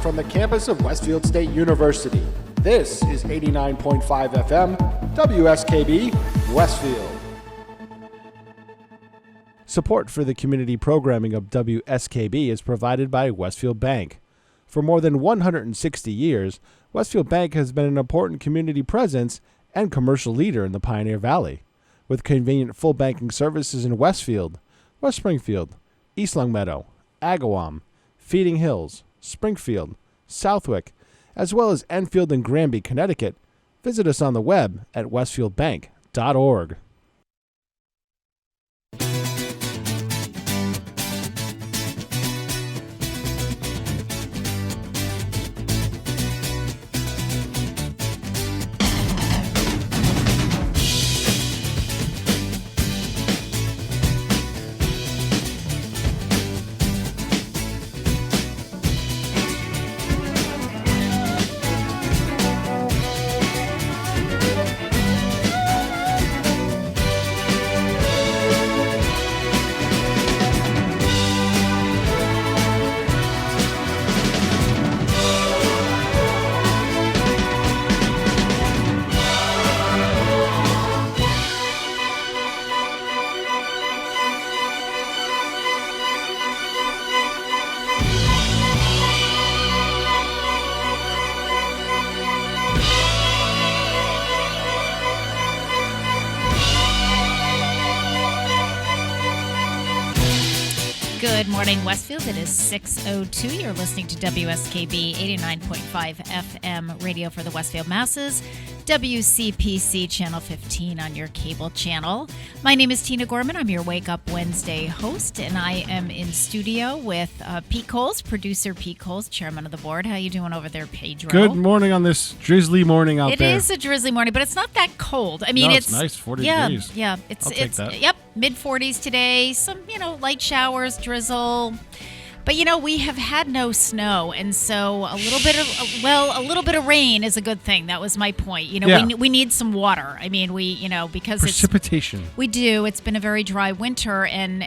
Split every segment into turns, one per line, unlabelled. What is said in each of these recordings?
from the campus of Westfield State University. This is 89.5 FM, WSKB, Westfield. Support for the community programming of WSKB is provided by Westfield Bank. For more than 160 years, Westfield Bank has been an important community presence and commercial leader in the Pioneer Valley. With convenient full banking services in Westfield, West Springfield, East Longmeadow, Agawam, Feeding Hills, Springfield, Southwick, as well as Enfield and Granby, Connecticut, visit us on the web at westfieldbank.org.
Good morning, Westfield. It is 6:02. You're listening to WSKB 89.5 FM radio for the Westfield masses. WCPC Channel 15 on your cable channel. My name is Tina Gorman. I'm your Wake Up Wednesday host, and I am in studio with Pete Coles, producer Pete Coles, chairman of the board. How you doing over there, Pedro?
Good morning on this drizzly morning out there.
It is a drizzly morning, but it's not that cold. I mean,
it's nice, 40 degrees.
Yeah,
I'll take that.
Yep, mid-40s today. Some, light showers, drizzle. But, we have had no snow, and so a little bit of rain is a good thing. That was my point. We need some water. I mean, because
precipitation.
We do. It's been a very dry winter, and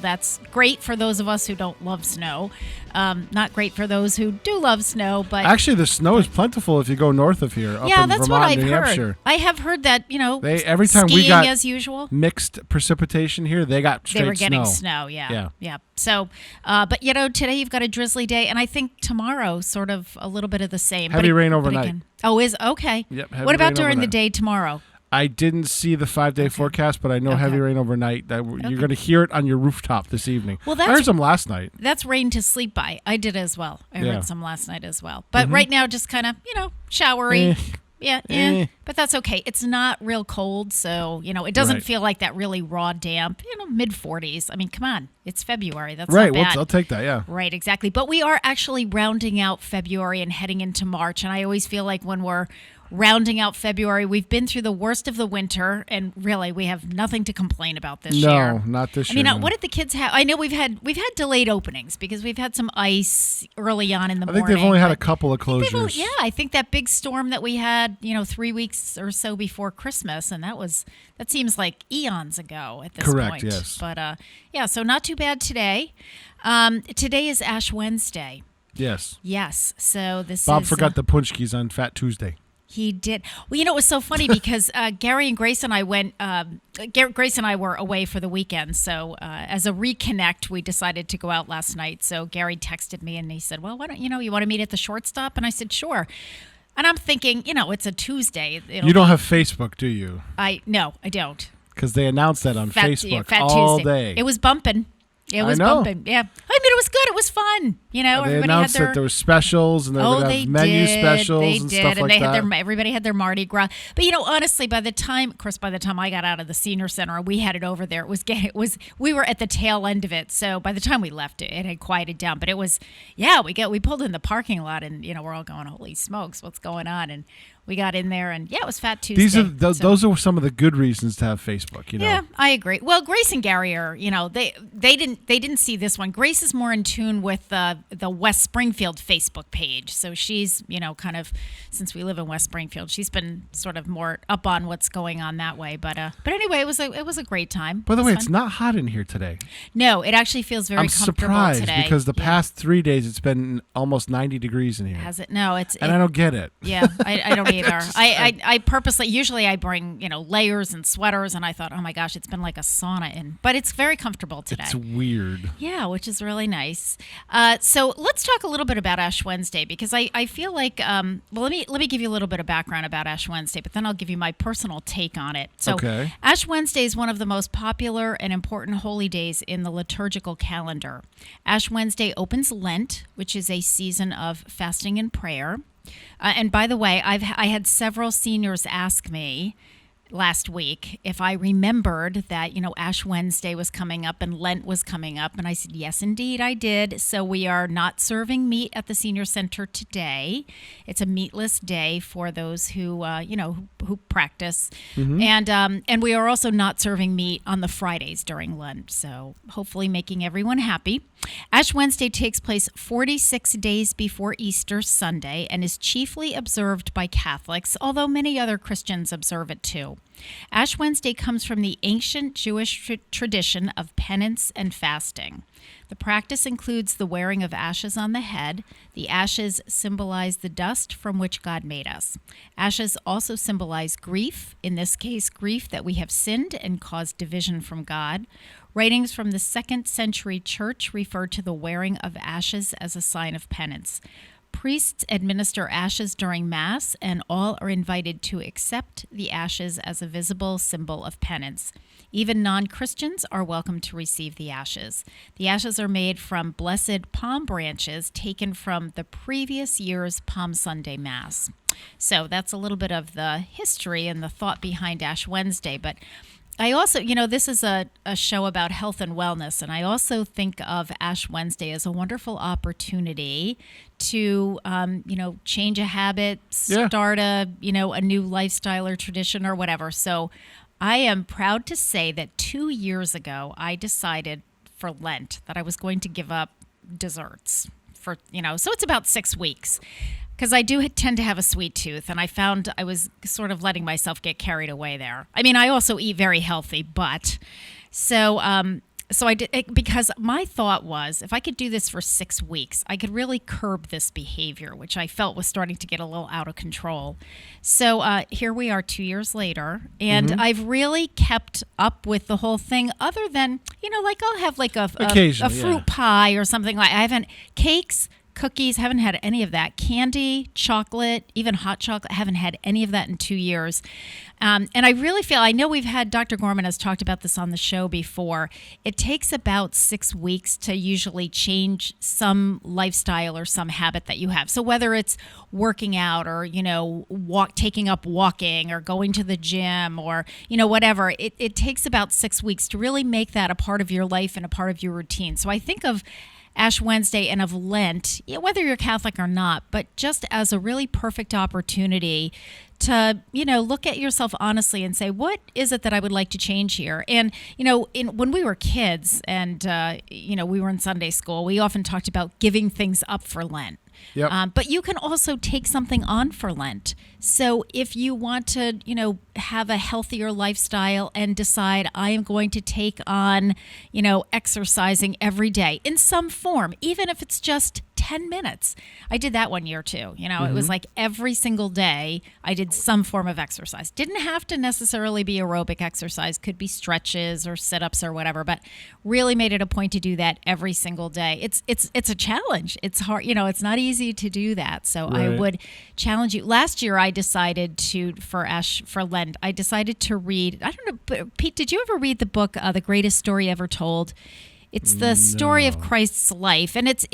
that's great for those of us who don't love snow. Not great for those who do love snow, but
actually, the snow is plentiful if you go north of here. Up in
that's
Vermont,
what I've
New
heard.
Hampshire.
I have heard that
every time we got
as usual
mixed precipitation here, they got straight snow.
They were getting snow. Yeah. So, but today you've got a drizzly day, and I think tomorrow sort of a little bit of the same.
Heavy rain overnight.
Is okay.
Yep.
What about during
overnight.
the day tomorrow?
I didn't see the 5-day forecast, but I know heavy rain overnight. You're going to hear it on your rooftop this evening.
Well,
I heard some last night.
That's rain to sleep by. I did as well. I heard some last night as well. But right now, just kind of, showery. But that's okay. It's not real cold, so, it doesn't feel like that really raw damp, mid-40s. I mean, come on. It's February. That's not bad.
I'll take that, yeah.
Right, exactly. But we are actually rounding out February and heading into March, and I always feel like when we're rounding out February, we've been through the worst of the winter, and really, we have nothing to complain about this year.
No, not this year.
I mean, what did the kids have? I know we've had delayed openings because we've had some ice early on in the morning.
I think they've only had a couple of closures.
I think that big storm that we had, 3 weeks or so before Christmas, and that seems like eons ago at this point.
Correct, yes.
But so not too bad today. Today is Ash Wednesday.
Yes.
Yes. So
Bob forgot the punchkis on Fat Tuesday.
He did. Well, it was so funny because Gary and Grace and I went. Grace and I were away for the weekend, so as a reconnect, we decided to go out last night. So Gary texted me and he said, "Well, why don't you want to meet at the shortstop?" And I said, "Sure." And I'm thinking, it's a Tuesday.
You don't have Facebook, do you?
No, I don't.
Because they announced that on Facebook all day.
It was bumping. It was bumping. Yeah. I mean, it was good. It was fun.
They
everybody
announced
had
that there were specials and they would have menu specials and stuff like that.
Everybody had their Mardi Gras. But honestly, by the time I got out of the senior center, we headed over there. We were at the tail end of it. So by the time we left, it had quieted down. But it was, we pulled in the parking lot and we're all going, holy smokes, what's going on? And we got in there and it was Fat Tuesday.
Those are some of the good reasons to have Facebook.
Yeah, I agree. Well, Grace and Gary are, they didn't see this one. Grace is more more in tune with the West Springfield Facebook page. So she's, kind of, since we live in West Springfield, she's been sort of more up on what's going on that way. But anyway, it was a great time.
By the way, it's not hot in here today.
No, it actually feels very comfortable today.
I'm surprised because the past 3 days it's been almost 90 degrees in here.
Has it? No, I
don't get it.
Yeah, I don't either. I purposely, usually I bring, layers and sweaters, and I thought, oh my gosh, it's been like a sauna in, but it's very comfortable today.
It's weird.
Yeah, which is really nice. So let's talk a little bit about Ash Wednesday, because I feel like, let me give you a little bit of background about Ash Wednesday, but then I'll give you my personal take on it. So
okay.
Ash Wednesday is one of the most popular and important holy days in the liturgical calendar. Ash Wednesday opens Lent, which is a season of fasting and prayer. And by the way, I had several seniors ask me last week if I remembered that, Ash Wednesday was coming up and Lent was coming up. And I said, yes, indeed, I did. So we are not serving meat at the senior center today. It's a meatless day for those who, who practice. Mm-hmm. And we are also not serving meat on the Fridays during Lent. So hopefully making everyone happy. Ash Wednesday takes place 46 days before Easter Sunday and is chiefly observed by Catholics, although many other Christians observe it too. Ash Wednesday comes from the ancient Jewish tradition of penance and fasting. The practice includes the wearing of ashes on the head. The ashes symbolize the dust from which God made us. Ashes also symbolize grief, in this case, grief that we have sinned and caused division from God. Writings from the 2nd century church refer to the wearing of ashes as a sign of penance. Priests administer ashes during Mass, and all are invited to accept the ashes as a visible symbol of penance. Even non-Christians are welcome to receive the ashes. The ashes are made from blessed palm branches taken from the previous year's Palm Sunday Mass. So that's a little bit of the history and the thought behind Ash Wednesday. But I also, this is a show about health and wellness, and I also think of Ash Wednesday as a wonderful opportunity to, change a habit, start a new lifestyle or tradition or whatever. So I am proud to say that 2 years ago, I decided for Lent that I was going to give up desserts for, so it's about 6 weeks. Because I do tend to have a sweet tooth, and I found I was sort of letting myself get carried away there. I mean, I also eat very healthy, but so I did, because my thought was if I could do this for 6 weeks, I could really curb this behavior, which I felt was starting to get a little out of control. So here we are 2 years later, and I've really kept up with the whole thing, other than, I'll have like a fruit pie or something. I haven't cakes, cookies, haven't had any of that. Candy, chocolate, even hot chocolate, haven't had any of that in 2 years. And I really feel, I know we've had, Dr. Gorman has talked about this on the show before. It takes about 6 weeks to usually change some lifestyle or some habit that you have. So whether it's working out or, taking up walking or going to the gym or, whatever, it takes about 6 weeks to really make that a part of your life and a part of your routine. So I think of Ash Wednesday and of Lent, whether you're Catholic or not, but just as a really perfect opportunity to, look at yourself honestly and say, what is it that I would like to change here? And, when we were kids and, we were in Sunday school, we often talked about giving things up for Lent.
Yep.
But you can also take something on for Lent. So if you want to, have a healthier lifestyle and decide I am going to take on, exercising every day in some form, even if it's just 10 minutes. I did that one year too. It was like every single day I did some form of exercise. Didn't have to necessarily be aerobic exercise, could be stretches or sit-ups or whatever, but really made it a point to do that every single day. It's a challenge. It's hard, it's not easy to do that. So
right.
I would challenge you. Last year I decided for Lent, I decided to read, I don't know, Pete, did you ever read the book, The Greatest Story Ever Told? It's the story of Christ's life, and it's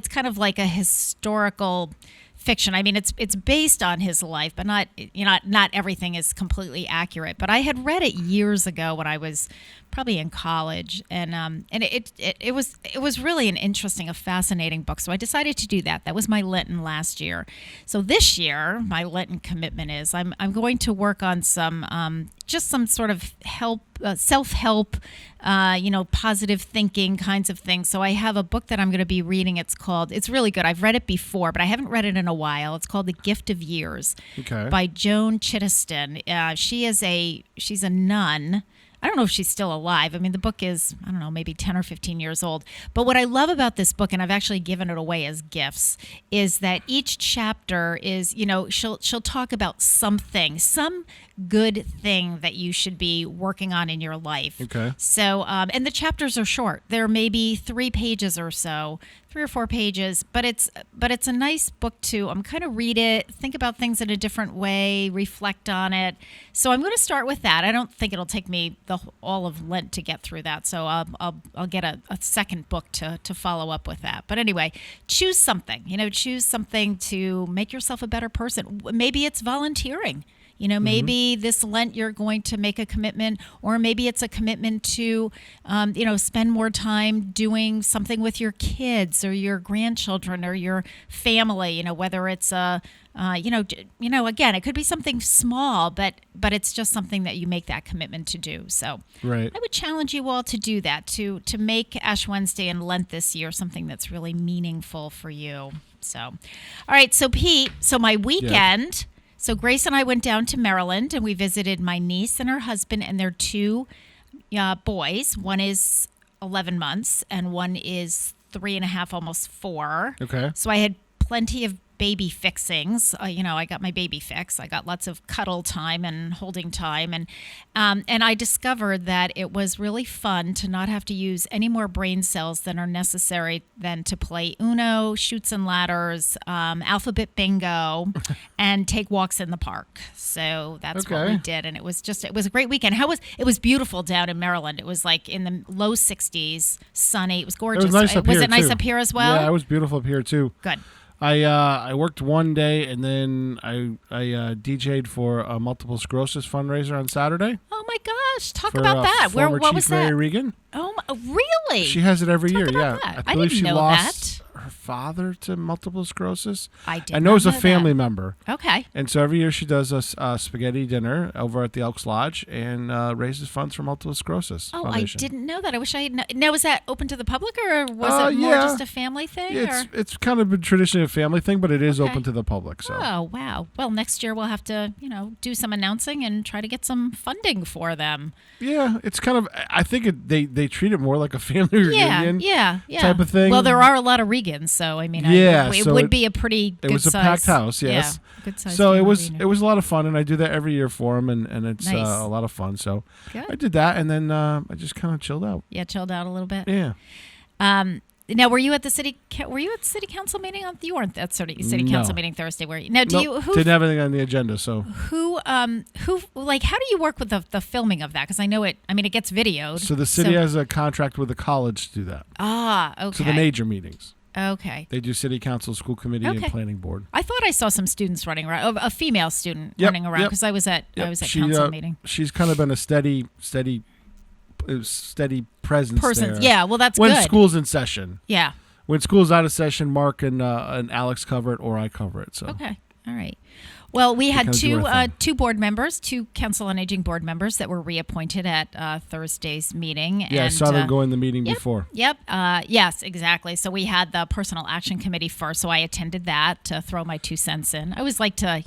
kind of like a historical fiction. I mean, it's based on his life, but not everything is completely accurate. But I had read it years ago when I was probably in college, and it was really an interesting, a fascinating book. So I decided to do that. That was my Lenten last year. So this year, my Lenten commitment is I'm going to work on some just some sort of self-help, positive thinking kinds of things. So I have a book that I'm going to be reading. It's really good. I've read it before, but I haven't read it in a while. It's called The Gift of Years by Joan Chittiston. She's a nun. I don't know if she's still alive. I mean, the book is, I don't know, maybe 10 or 15 years old. But what I love about this book, and I've actually given it away as gifts, is that each chapter is, she'll talk about something, some good thing that you should be working on in your life.
Okay.
So, and the chapters are short. They're maybe 3 pages or so, 3 or 4 pages, but it's a nice book to kind of read it, think about things in a different way, reflect on it. So I'm going to start with that. I don't think it'll take me all of Lent to get through that. So I'll get a second book to follow up with that. But anyway, choose something. Choose something to make yourself a better person. Maybe it's volunteering. Maybe this Lent you're going to make a commitment, or maybe it's a commitment to, spend more time doing something with your kids or your grandchildren or your family. Whether it's again, it could be something small, but it's just something that you make that commitment to do. So
right.
I would challenge you all to do that, to make Ash Wednesday and Lent this year something that's really meaningful for you. So, all right. So Pete, my weekend. Yeah. So Grace and I went down to Maryland, and we visited my niece and her husband and their 2 boys. One is 11 months, and one is 3.5, almost 4.
Okay.
So I had plenty of baby fixings. I got my baby fix. I got lots of cuddle time and holding time, and I discovered that it was really fun to not have to use any more brain cells than are necessary than to play Uno, Chutes and Ladders, alphabet bingo, and take walks in the park. So that's what we did, and it was a great weekend. It was beautiful down in Maryland. It was like in the low 60s, sunny. It was gorgeous.
It was nice up here,
Was it nice
too.
up here as well?
Yeah, it was beautiful up here too.
Good.
I worked one day, and then I DJ'd for a multiple sclerosis fundraiser on Saturday.
Oh my gosh! Talk about that. What was that?
Mary Regan.
Oh, really?
She has it every year.
About
Yeah,
that.
I believe
didn't
she
know
lost her father to multiple sclerosis.
I
know it was a family member.
Okay.
And so every year she does a spaghetti dinner over at the Elks Lodge and raises funds for multiple sclerosis.
Oh,
Foundation.
I didn't know that. I wish I had known. Now, was that open to the public, or was it more just a family thing?
It's kind of been traditionally a family thing, but it is open to the public. So.
Oh, wow. Well, next year we'll have to, do some announcing and try to get some funding for them.
Yeah, it's kind of. I think they treat it more like a family reunion.
Yeah.
Type of thing.
Well, there are a lot of Regans, so I mean, it would be a pretty good size.
It was a packed house, yes.
Yeah, good size.
So it was a lot of fun, and I do that every year for them, and it's
nice.
A lot of fun. So
good.
I did that, and then I just kind of chilled out.
Yeah, chilled out a little bit.
Yeah.
Now, were you at the city council meeting? You weren't at city council meeting Thursday, were you? Now,
didn't have anything on the agenda. So
who how do you work with the filming of that? Because I know it gets videoed.
So the city has a contract with the college to do that.
Okay.
So the major meetings.
Okay.
They do city council, school committee, and planning board.
I thought I saw some students running around, a female student running around, because I was at council meeting.
She's kind of been a steady presence there.
Yeah, well, that's
when
good.
School's in session.
Yeah.
When school's out of session, Mark and Alex cover it, or I cover it. So
okay, all right. Well, we had two board members, 2 Council on Aging board members that were reappointed at Thursday's meeting.
Yeah, I saw them go in the meeting before.
Yep. Yes, exactly. So we had the Personal Action Committee first, so I attended that to throw my 2 cents in. I always like to,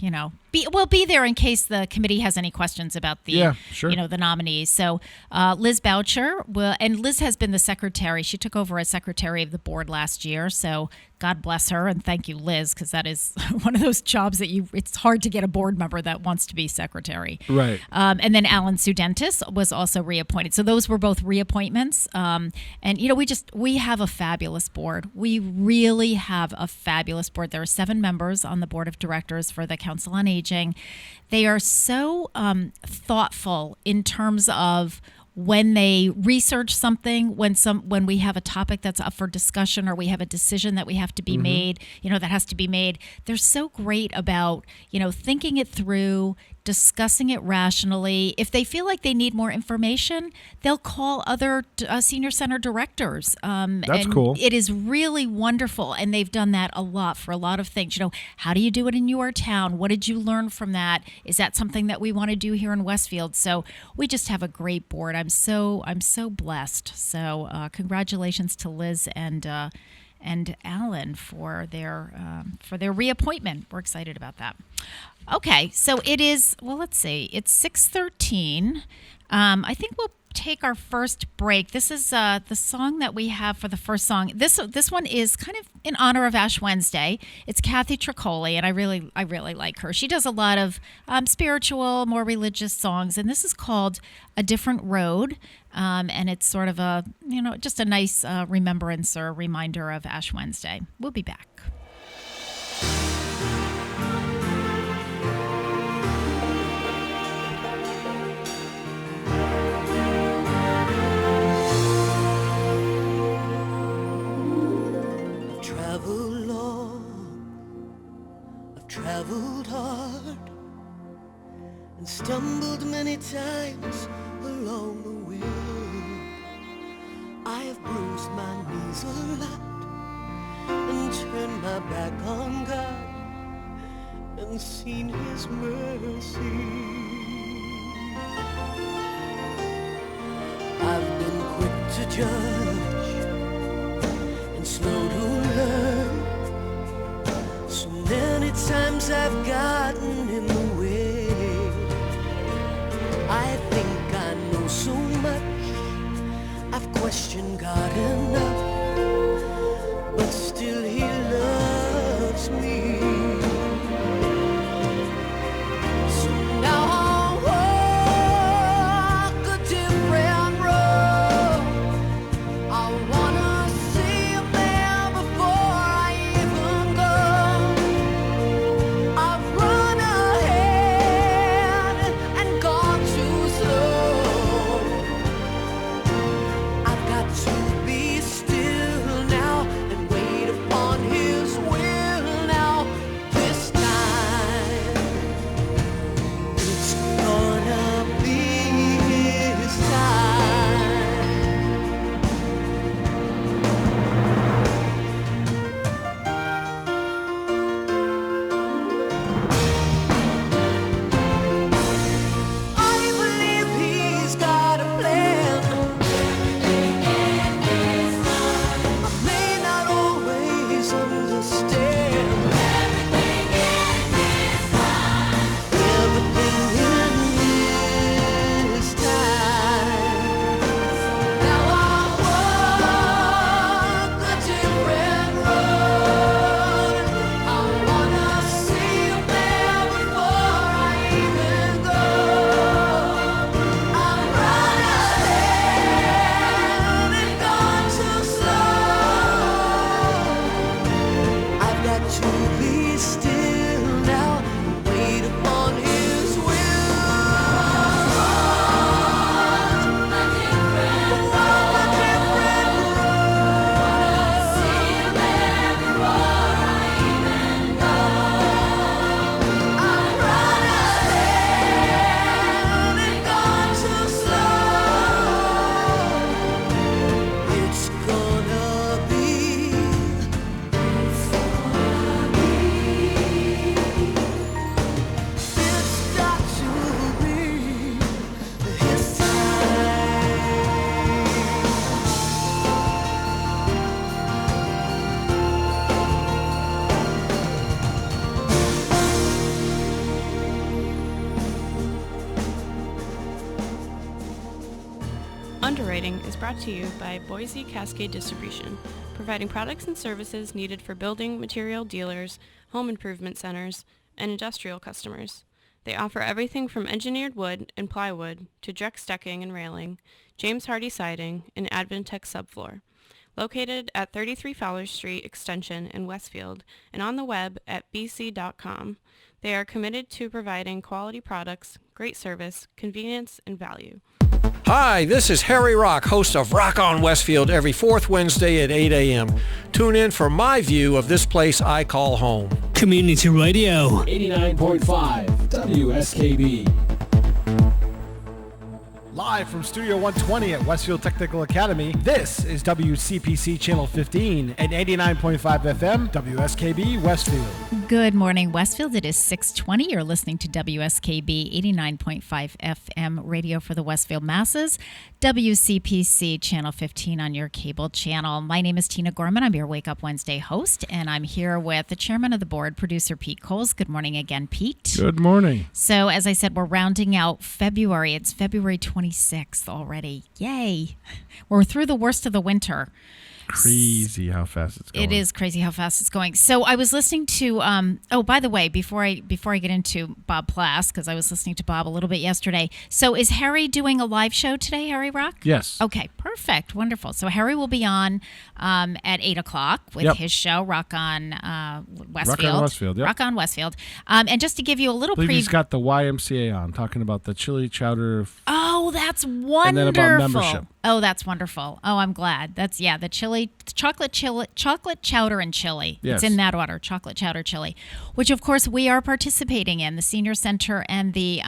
be there in case the committee has any questions about the, the nominees. So Liz Boucher and Liz has been the secretary. She took over as secretary of the board last year. So God bless her, and thank you, Liz, because that is one of those jobs that it's hard to get a board member that wants to be secretary.
Right.
And then Alan Sudentis was also reappointed. So those were both reappointments. And we have a fabulous board. We really have a fabulous board. There are 7 members on the board of directors for the Council on Aging. They are so thoughtful in terms of when they research something, when we have a topic that's up for discussion, or we have a decision that we have to be made, that has to be made. They're so great about, thinking it through, discussing it rationally. If they feel like they need more information, they'll call other senior center directors.
That's
and
cool.
It is really wonderful, and they've done that a lot for a lot of things. How do you do it in your town? What did you learn from that? Is that something that we want to do here in Westfield? So we just have a great board. I'm so blessed. So congratulations to Liz and Alan for their reappointment. We're excited about that. Okay, so it is. Well, let's see. It's 6:13. I think we'll take our first break. This is the song that we have for the first song. This one is kind of in honor of Ash Wednesday. It's Kathy Tricoli, and I really like her. She does a lot of spiritual, more religious songs, and this is called A Different Road. And it's sort of a, just a nice remembrance or reminder of Ash Wednesday. We'll be back.
Traveled hard and stumbled many times along the way. I have bruised my knees a lot and turned my back on God and seen His mercy. I've been quick to judge and slow to learn. So many times I've gotten in the way. I think I know so much. I've questioned God enough, but still He loves me. So now I'll walk a different road. I wanna see Him there before I even go. I've run ahead and gone too slow. I've got to be still now and wait upon His will now. This time it's gonna be His time. I believe He's got a plan. I may not always understand everything in His time. Now I walk a different road. I wanna see Him there before I even go. I've run ahead and gone too slow. I've got to be still now and wait upon His will. A different road. See Him there before I even go. I've run ahead and gone too slow. It's gonna be. It's got to be His time.
Underwriting is brought to you by Boise Cascade Distribution, providing products and services needed for building material dealers, home improvement centers, and industrial customers. They offer everything from engineered wood and plywood to Drex decking and railing, James Hardy siding, and Advantech subfloor. Located at 33 Fowler Street Extension in Westfield and on the web at bc.com, they are committed to providing quality products, great service, convenience, and value.
Hi, this is Harry Rock, host of Rock on Westfield every fourth Wednesday at 8 a.m. Tune in for my view of this place I call home.
Community Radio.
89.5
WSKB. Live from Studio 120 at Westfield Technical Academy, this is WCPC Channel 15 and 89.5 FM, WSKB Westfield.
Good morning, Westfield. It is 6:20. You're listening to WSKB 89.5 FM radio for the Westfield masses, WCPC Channel 15 on your cable channel. My name is Tina Gorman. I'm your Wake Up Wednesday host, and I'm here with the chairman of the board, producer Pete Coles. Good morning again, Pete.
Good morning.
So, as I said, we're rounding out February. It's February 26th already. Yay. We're through the worst of the winter.
Crazy how fast it's going.
It is crazy how fast it's going. So I was listening to, by the way, before I get into Bob Plass, because I was listening to Bob a little bit yesterday. So is Harry doing a live show today, Harry Rock?
Yes.
Okay, perfect. Wonderful. So Harry will be on at 8 o'clock with his show, Rock on Westfield.
Rock on Westfield, yep.
Rock on Westfield. And just to give you a little
I believe he's got the YMCA on, talking about the chili chowder.
Oh, that's wonderful.
And then about membership.
Oh, that's wonderful. Oh, I'm glad. That's, the chocolate chowder and chili.
Yes.
It's in that order, chocolate chowder chili, which of course we are participating in. The Senior Center and the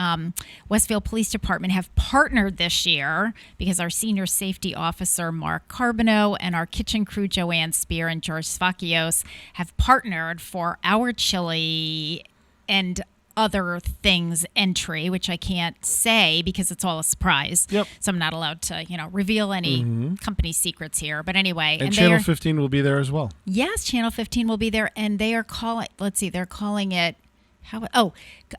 Westfield Police Department have partnered this year because our Senior Safety Officer, Mark Carbonneau, and our kitchen crew, Joanne Spear and George Svakios, have partnered for our chili and other things entry, which I can't say because it's all a surprise.
Yep.
So I'm not allowed to, reveal any company secrets here. But anyway.
And Channel 15 will be there as well.
Yes, Channel 15 will be there. And they are calling, they're calling it,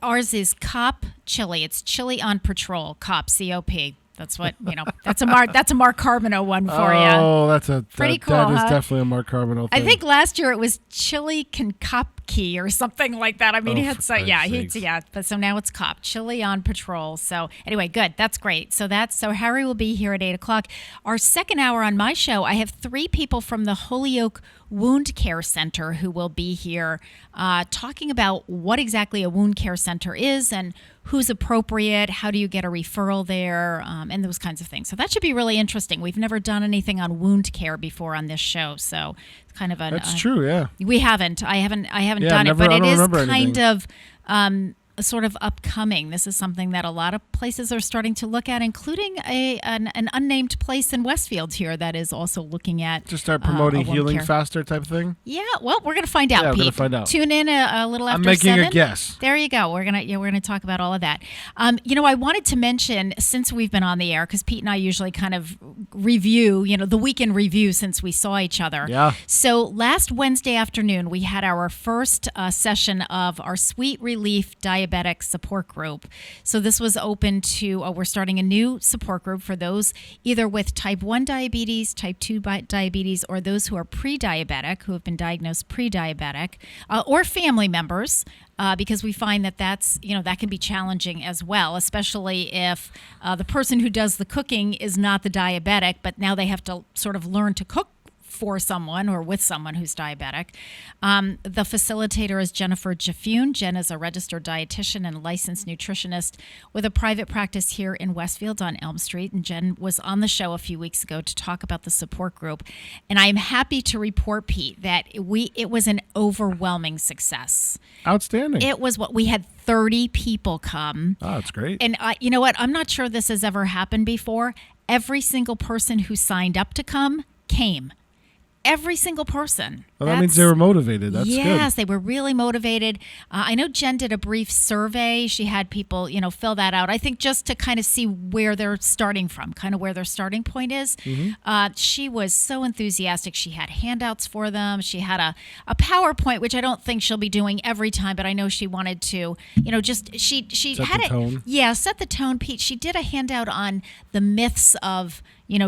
ours is Cop Chili. It's Chili on Patrol, Cop, C-O-P. That's what, that's a Mark Carbonneau one for you.
Oh, that's
pretty cool.
That is
huh?
definitely a Mark Carbonneau thing.
I think last year it was Chili Concopkey or something like that. I mean, but so now it's Cop, Chili on Patrol. So anyway, good. That's great. So Harry will be here at 8 o'clock. Our second hour on my show, I have 3 people from the Holyoke Wound Care Center who will be here talking about what exactly a wound care center is and who's appropriate, how do you get a referral there, and those kinds of things. So that should be really interesting. We've never done anything on wound care before on this show, so it's kind of a...
That's true, yeah.
We haven't. I haven't done it, but it is kind of... sort of upcoming. This is something that a lot of places are starting to look at, including an unnamed place in Westfield here that is also looking at
to start promoting healing faster type of thing.
Yeah, well, we're going to find out.
Yeah,
Pete.
we're going to find out.
Tune in a little after 7.
I'm making a guess.
There you go. We're gonna talk about all of that. I wanted to mention, since we've been on the air, because Pete and I usually kind of review, the weekend review since we saw each other.
Yeah.
So last Wednesday afternoon, we had our first session of our Sweet Relief Diabetic support group. So this was open to, we're starting a new support group for those either with type 1 diabetes, type 2 diabetes, or those who are pre-diabetic, who have been diagnosed pre-diabetic, or family members, because we find that that's, that can be challenging as well, especially if the person who does the cooking is not the diabetic, but now they have to sort of learn to cook for someone or with someone who's diabetic. The facilitator is Jennifer Jaffune. Jen is a registered dietitian and licensed nutritionist with a private practice here in Westfield on Elm Street. And Jen was on the show a few weeks ago to talk about the support group. And I am happy to report, Pete, that it was an overwhelming success.
Outstanding.
It was we had 30 people come.
Oh, that's great.
And you know what? I'm not sure this has ever happened before. Every single person who signed up to come came. Every single person.
Well, that means they were motivated. That's good.
Yes, they were really motivated. I know Jen did a brief survey. She had people, fill that out. I think just to kind of see where they're starting from, kind of where their starting point is. Mm-hmm. She was so enthusiastic. She had handouts for them. She had a PowerPoint, which I don't think she'll be doing every time, but I know she wanted to, she
set
had
the tone.
Yeah, set the tone, Pete. She did a handout on the myths of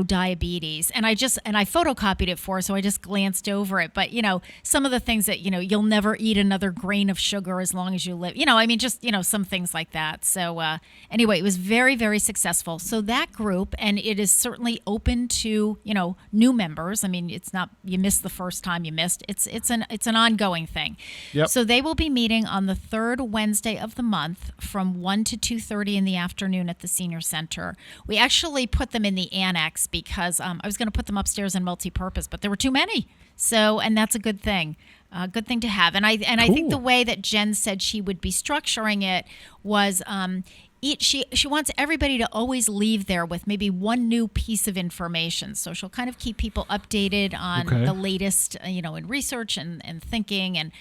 diabetes. And I photocopied it for her, so I just glanced over it. But, some of the things that, you'll never eat another grain of sugar as long as you live. Some things like that. So anyway, it was very, very successful. So that group, and it is certainly open to, new members. I mean, it's not, you missed the first time you missed. It's an ongoing thing.
Yep.
So they will be meeting on the third Wednesday of the month from 1 to 2:30 in the afternoon at the Senior Center. We actually put them in the annex because I was going to put them upstairs in multi-purpose, but there were too many. So, and that's that's a good thing. Good thing to have. And I think the way that Jen said she would be structuring it was she wants everybody to always leave there with maybe one new piece of information. So she'll kind of keep people updated on the latest, in research and thinking, and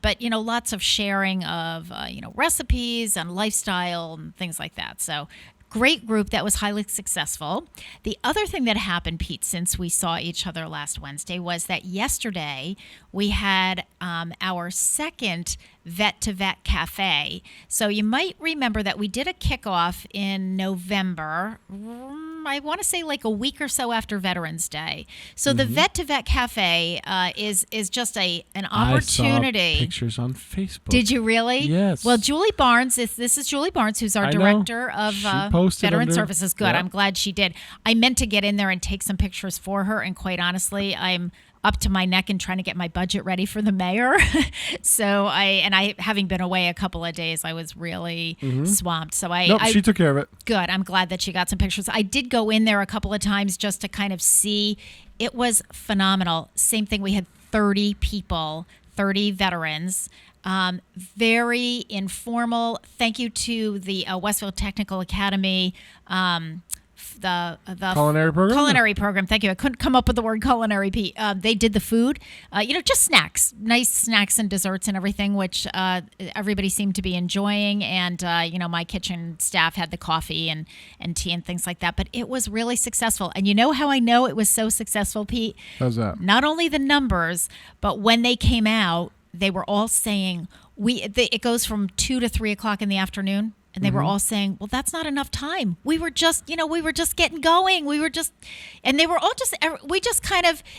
but lots of sharing of recipes and lifestyle and things like that. So great group that was highly successful. The other thing that happened, Pete, since we saw each other last Wednesday, was that yesterday we had our second Vet to Vet Cafe. So you might remember that we did a kickoff in November. I want to say like a week or so after Veterans Day. So the Vet to Vet Cafe is just an opportunity.
I saw pictures on Facebook.
Did you really?
Yes.
Well, Julie Barnes, this is Julie Barnes, who's our director of Veteran Services. Good. Yep. I'm glad she did. I meant to get in there and take some pictures for her, and quite honestly, I'm up to my neck in trying to get my budget ready for the mayor. So I having been away a couple of days, I was really swamped. So
she took care of it.
Good. I'm glad that she got some pictures. I did go in there a couple of times just to kind of see. It was phenomenal. Same thing. We had 30 people, 30 veterans. Very informal. Thank you to the Westfield Technical Academy. The culinary program. Thank you. I couldn't come up with the word culinary. They did the food, just snacks, nice snacks and desserts and everything, which everybody seemed to be enjoying. And my kitchen staff had the coffee and tea and things like that. But it was really successful. And you know how I know it was so successful, Pete?
How's that?
Not only the numbers, but when they came out, they were all saying it goes from 2 to 3 o'clock in the afternoon. And they were all saying, well, that's not enough time. We were just getting going. And they were all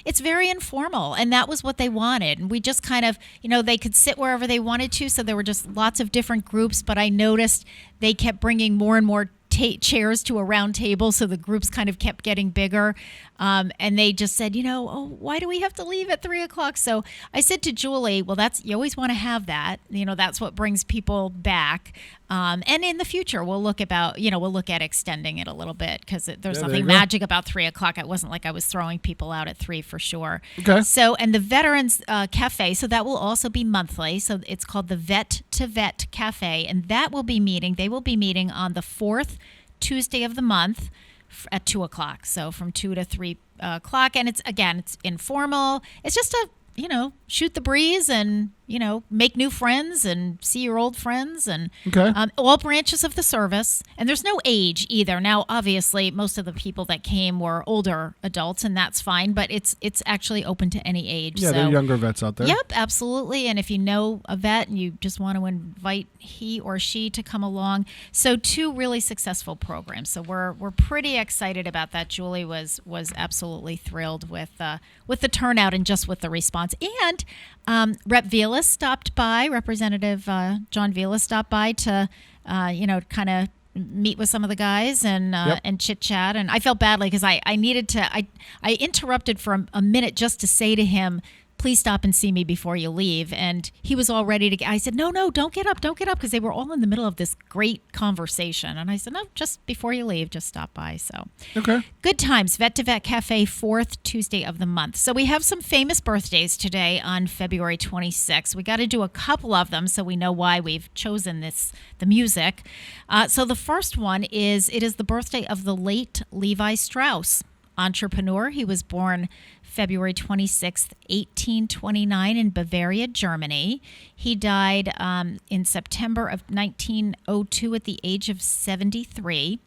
it's very informal. And that was what they wanted. And we just kind of, they could sit wherever they wanted to. So there were just lots of different groups. But I noticed they kept bringing more and more chairs to a round table. So the groups kind of kept getting bigger. And they just said, why do we have to leave at 3 o'clock? So I said to Julie, well, you always want to have that. That's what brings people back. And in the future, we'll look at extending it a little bit because there's nothing magic about 3 o'clock. It wasn't like I was throwing people out at 3 for sure.
Okay.
So, and the Veterans Cafe, so that will also be monthly. So it's called the Vet to Vet Cafe, and they will be meeting on the 4th Tuesday of the month at 2 o'clock. So from 2 to 3 o'clock. And it's informal. It's just shoot the breeze and, make new friends and see your old friends and all branches of the service. And there's no age either. Now, obviously, most of the people that came were older adults, and that's fine, but it's actually open to any age.
Yeah, there are younger vets out there.
Yep, absolutely. And if you know a vet and you just want to invite he or she to come along. So 2 really successful programs. So we're pretty excited about that. Julie was absolutely thrilled with the turnout and just with the response. And Representative John Vilas stopped by to, kind of meet with some of the guys and chit chat. And I felt badly because I needed to, I interrupted for a minute just to say to him, please stop and see me before you leave. And he was all ready to I said, no, don't get up, because they were all in the middle of this great conversation. And I said, no, just before you leave, just stop by. So good times. Vet to Vet Cafe, 4th Tuesday of the month. So we have some famous birthdays today on February 26th. We got to do a couple of them so we know why we've chosen the music. So the first one is the birthday of the late Levi Strauss, entrepreneur. He was born February 26th, 1829 in Bavaria, Germany. He died in September of 1902 at the age of 73.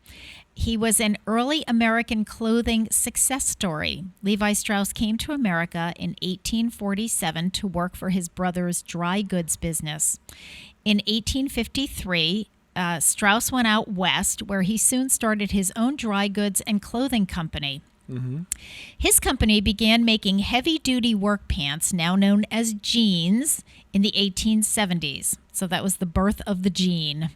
He was an early American clothing success story. Levi Strauss came to America in 1847 to work for his brother's dry goods business. In 1853, Strauss went out west, where he soon started his own dry goods and clothing company. Mm-hmm. His company began making heavy-duty work pants, now known as jeans, in the 1870s. So that was the birth of the jean.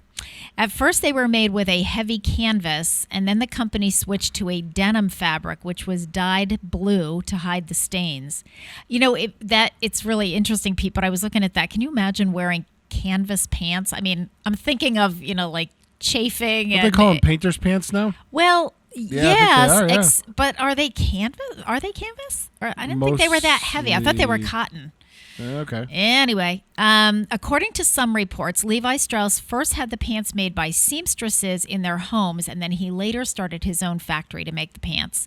At first, they were made with a heavy canvas, and then the company switched to a denim fabric, which was dyed blue to hide the stains. It's really interesting, Pete, but I was looking at that. Can you imagine wearing canvas pants? I mean, I'm thinking of, like chafing.
What they call them, painter's pants now?
Well, Yes,
I think they are,
but are they canvas? Or, I didn't think they were that heavy. I thought they were cotton.
Okay.
Anyway, according to some reports, Levi Strauss first had the pants made by seamstresses in their homes, and then he later started his own factory to make the pants.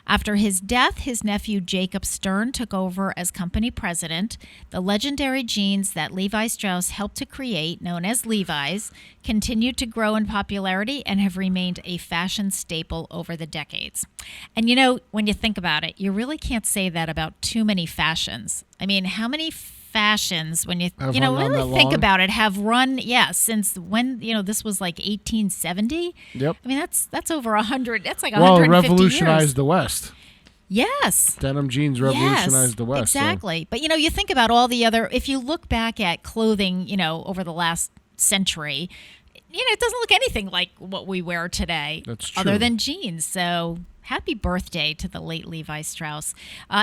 After his death, his nephew Jacob Stern took over as company president. The legendary jeans that Levi Strauss helped to create, known as Levi's, continued to grow in popularity and have remained a fashion staple over the decades. And you know, when you think about it, you really can't say that about too many fashions. I mean, how many fashions, when you really think about it, have run, since when, this was like 1870?
Yep.
I mean, that's over 100, that's like 150 years.
Well, revolutionized the West.
Yes.
Denim jeans revolutionized the West.
Exactly. So. But, you think about all the other, if you look back at clothing, over the last century, it doesn't look anything like what we wear today.
That's true.
Other than jeans. So happy birthday to the late Levi Strauss.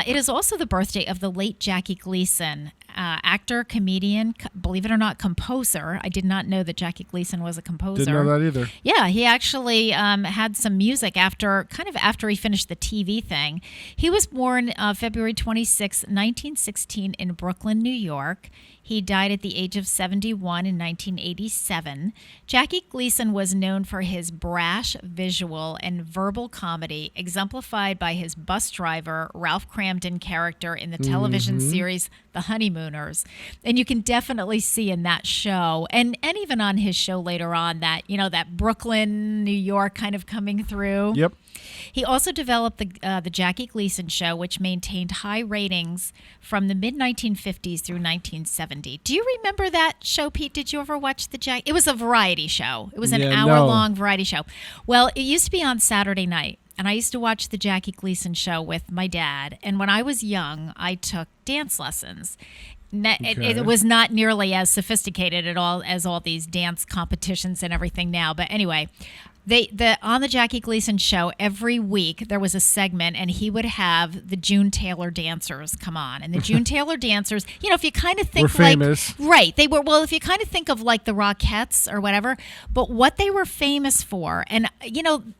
It is also the birthday of the late Jackie Gleason, actor, comedian, believe it or not, composer. I did not know that Jackie Gleason was a composer.
Didn't know that either.
Yeah, he actually had some music after he finished the TV thing. He was born February 26, 1916 in Brooklyn, New York. He died at the age of 71 in 1987. Jackie Gleason was known for his brash visual and verbal comedy, exemplified by his bus driver, Ralph Cramden character in the television series The Honeymooners. And you can definitely see in that show, and even on his show later on, that, that Brooklyn, New York kind of coming through.
Yep.
He also developed the Jackie Gleason Show, which maintained high ratings from the mid-1950s through 1970. Do you remember that show, Pete? Did you ever watch the Jack? It was a variety show. It was an hour-long variety show. Well, it used to be on Saturday night, and I used to watch the Jackie Gleason Show with my dad. And when I was young, I took dance lessons. It was not nearly as sophisticated at all as all these dance competitions and everything now. But anyway, on the Jackie Gleason Show, every week there was a segment, and he would have the June Taylor dancers come on. And the June Taylor dancers, if you kind of think
were famous.
Right, they were. Well, if you kind of think of like the Rockettes or whatever, but what they were famous for, and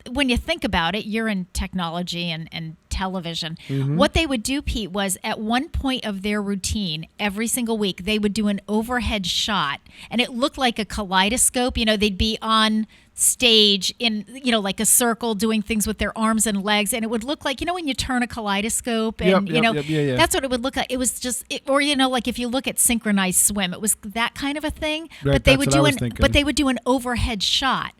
when you think about it, you're in technology and television. What they would do, Pete, was at one point of their routine every single week, they would do an overhead shot, and it looked like a kaleidoscope. They'd be on stage in like a circle doing things with their arms and legs, and it would look like when you turn a kaleidoscope, and that's what it would look like. It was just or like if you look at synchronized swim, it was that kind of a thing.
Right,
but they would do an overhead shot,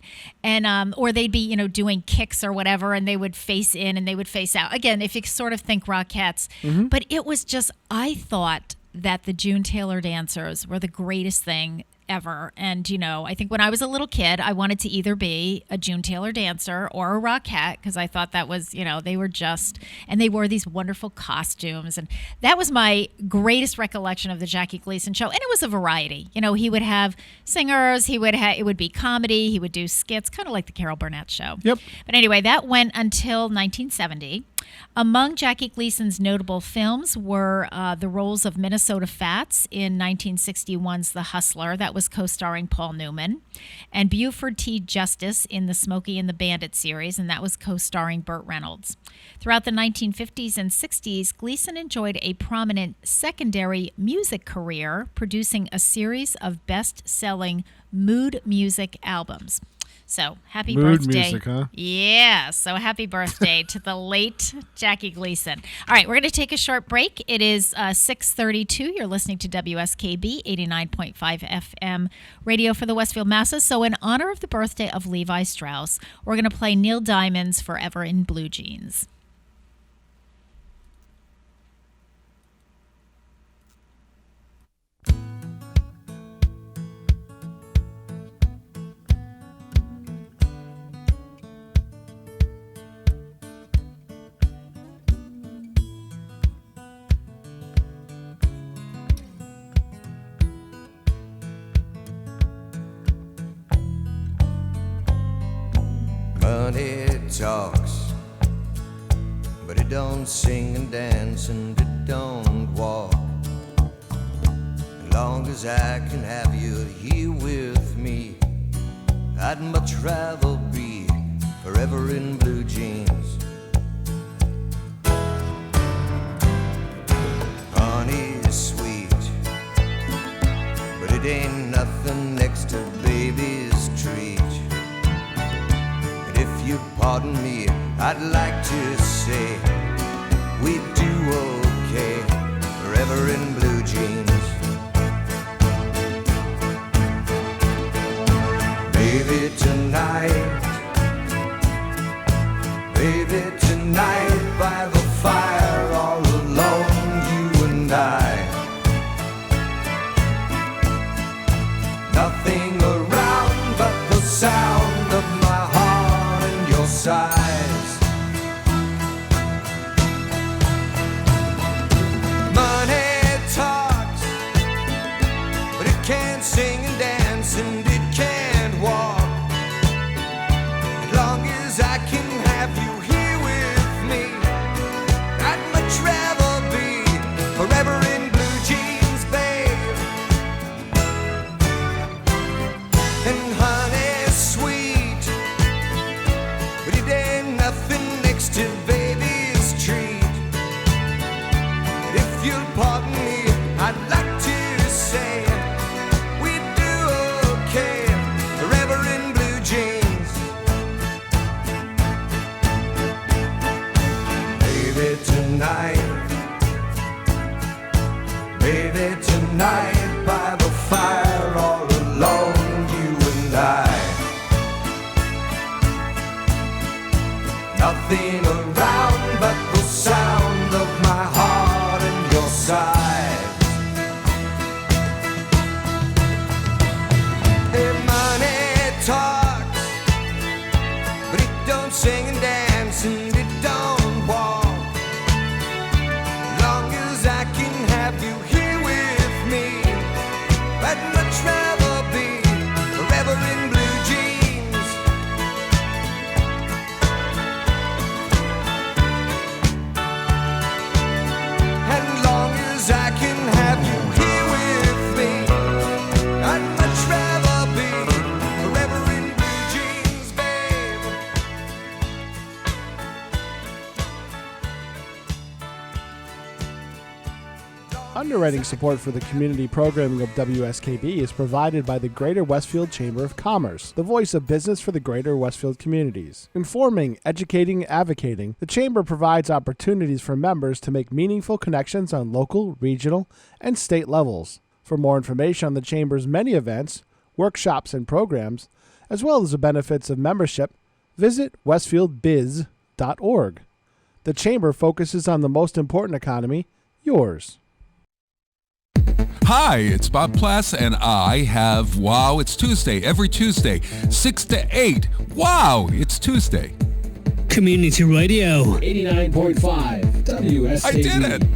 and or they'd be doing kicks or whatever, and they would face in and they would face out again, if you sort of think Rockettes. But it was just, I thought that the June Taylor dancers were the greatest thing ever. And, I think when I was a little kid, I wanted to either be a June Taylor dancer or a Rockette, because I thought that was, they were just, and they wore these wonderful costumes. And that was my greatest recollection of the Jackie Gleason Show. And it was a variety. He would have singers, it would be comedy, he would do skits, kind of like the Carol Burnett Show.
Yep.
But anyway, that went until 1970. Among Jackie Gleason's notable films were the roles of Minnesota Fats in 1961's The Hustler, that was co-starring Paul Newman, and Buford T. Justice in the Smokey and the Bandit series, and that was co-starring Burt Reynolds. Throughout the 1950s and 60s, Gleason enjoyed a prominent secondary music career, producing a series of best-selling mood music albums. So, happy
mood
birthday.
Music, huh?
Yeah, so happy birthday to the late Jackie Gleason. All right, we're going to take a short break. It is 6:32. You're listening to WSKB 89.5 FM radio for the Westfield Masses. So in honor of the birthday of Levi Strauss, we're going to play Neil Diamond's Forever in Blue Jeans.
Money talks, but it don't sing and dance and it don't walk. As long as I can have you here with me, I'd much rather be forever in blue jeans. Honey's sweet, but it ain't nothing next to baby's treat. And if you pardon me, I'd like to say we do okay, forever in blue jeans. Baby, tonight, baby, tonight, by the fire, all alone, you and I. Nothing around but the sound of my heart and your sighs. Money talks, but it can't sing and dance and it can't walk. As long as I can have you here with me, I'd much rather be forever in blue jeans, babe. And honey's sweet, but it ain't nothing next to baby's treat. And if you'll pardon me, I'd like to say we do okay, forever in blue jeans. Baby, tonight, baby, tonight, by the fire, all alone, you and I. Nothing around but the sound of my heart and your sighs. Hey, money talks, but it don't sing and dance and it don't walk. As long as I can have you here with me, I'd much rather be forever in blue jeans. And long as I can have you here with me, I'd much rather be forever in blue jeans, babe.
Underwriting support for the community programming of WSKB is provided by the Greater Westfield Chamber of Commerce, the voice of business for the Greater Westfield communities. Informing, educating, advocating, the Chamber provides opportunities for members to make meaningful connections on local, regional, and state levels. For more information on the Chamber's many events, workshops, and programs, as well as the benefits of membership, visit westfieldbiz.org. The Chamber focuses on the most important economy, yours.
Hi, it's Bob Plass, and I have Wow, It's Tuesday, every Tuesday, 6 to 8. Wow, it's Tuesday.
Community Radio.
89.5 WSKB.
I did it!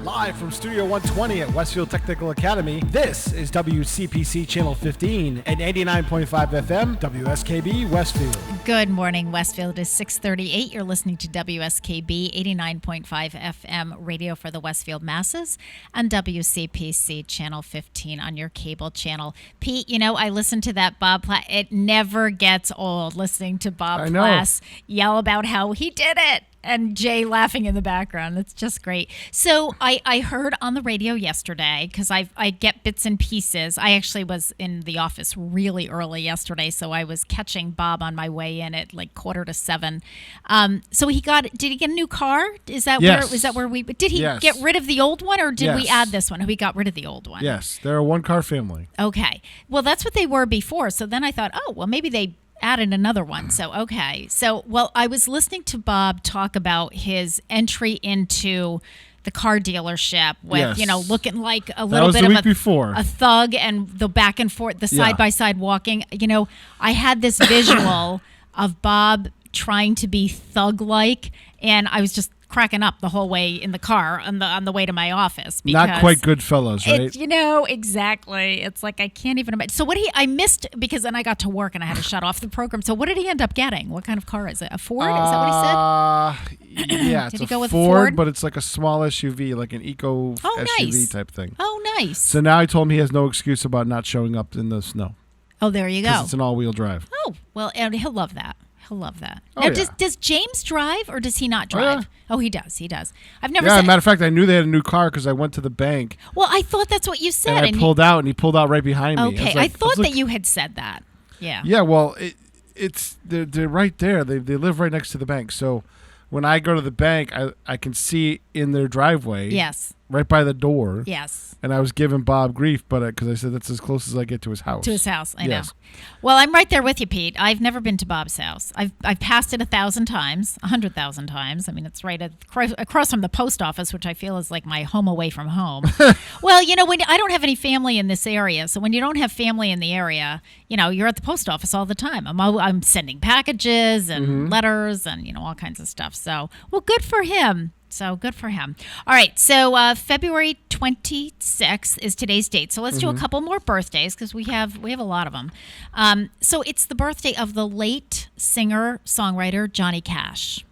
Live from Studio 120 at Westfield Technical Academy, this is WCPC Channel 15 and 89.5 FM, WSKB Westfield.
Good morning, Westfield. It is 6:38. You're listening to WSKB 89.5 FM radio for the Westfield masses and WCPC Channel 15 on your cable channel. Pete, you know, I listened to that Bob Plass. It never gets old listening to Bob Plass yell about how he did it. And Jay laughing in the background. It's just great. So I heard on the radio yesterday, because I get bits and pieces. I actually was in the office really early yesterday, so I was catching Bob on my way in at like 6:45. So did he get a new car? Is that where we, did he get rid of the old one, or did we add this one? We got rid of the old one.
Yes, they're a one-car family.
Okay. Well, that's what they were before. So then I thought, oh, well, maybe they added another one. So, okay. So, well, I was listening to Bob talk about his entry into the car dealership with, looking like a little bit of a thug, and the back and forth, the side-by-side walking. You know, I had this visual of Bob trying to be thug-like, and I was just cracking up the whole way in the car on the way to my office.
Not quite Goodfellas, right?
Exactly. It's like I can't even imagine. So I missed, because then I got to work and I had to shut off the program. So what did he end up getting? What kind of car is it? A Ford? Is that what
he said? Yeah,
did
it's
he go
a
with
Ford, but it's like a small SUV, like an eco SUV type thing.
Oh, nice.
So now I told him he has no excuse about not showing up in the snow.
Oh, there you go.
Because it's an all-wheel drive.
Oh, well, and he'll love that. He'll love that.
Oh,
Now,
yeah.
does James drive or does he not
Oh,
drive?
yeah.
Oh, he does. He does. I've never
Yeah,
said.
matter of fact, I knew they had a new car because I went to the bank
Well, I thought that's what you said.
and I pulled out, and he pulled out right behind me.
Okay, I thought that you had said that. Yeah.
Yeah, well, they're right there. They live right next to the bank. So when I go to the bank, I can see in their driveway.
Yes.
Right by the door.
Yes.
And I was giving Bob grief, but because I said that's as close as I get to his house.
To his house, I
Yes.
know. Well, I'm right there with you, Pete. I've never been to Bob's house. I've passed it 1,000 times, 100,000 times. I mean, it's right across from the post office, which I feel is like my home away from home. Well, when I don't have any family in this area, so when you don't have family in the area, you're at the post office all the time. I'm sending packages and letters and all kinds of stuff. So, well, good for him. So good for him. All right. So February 26th is today's date. So let's do a couple more birthdays because we have a lot of them. So it's the birthday of the late singer-songwriter Johnny Cash.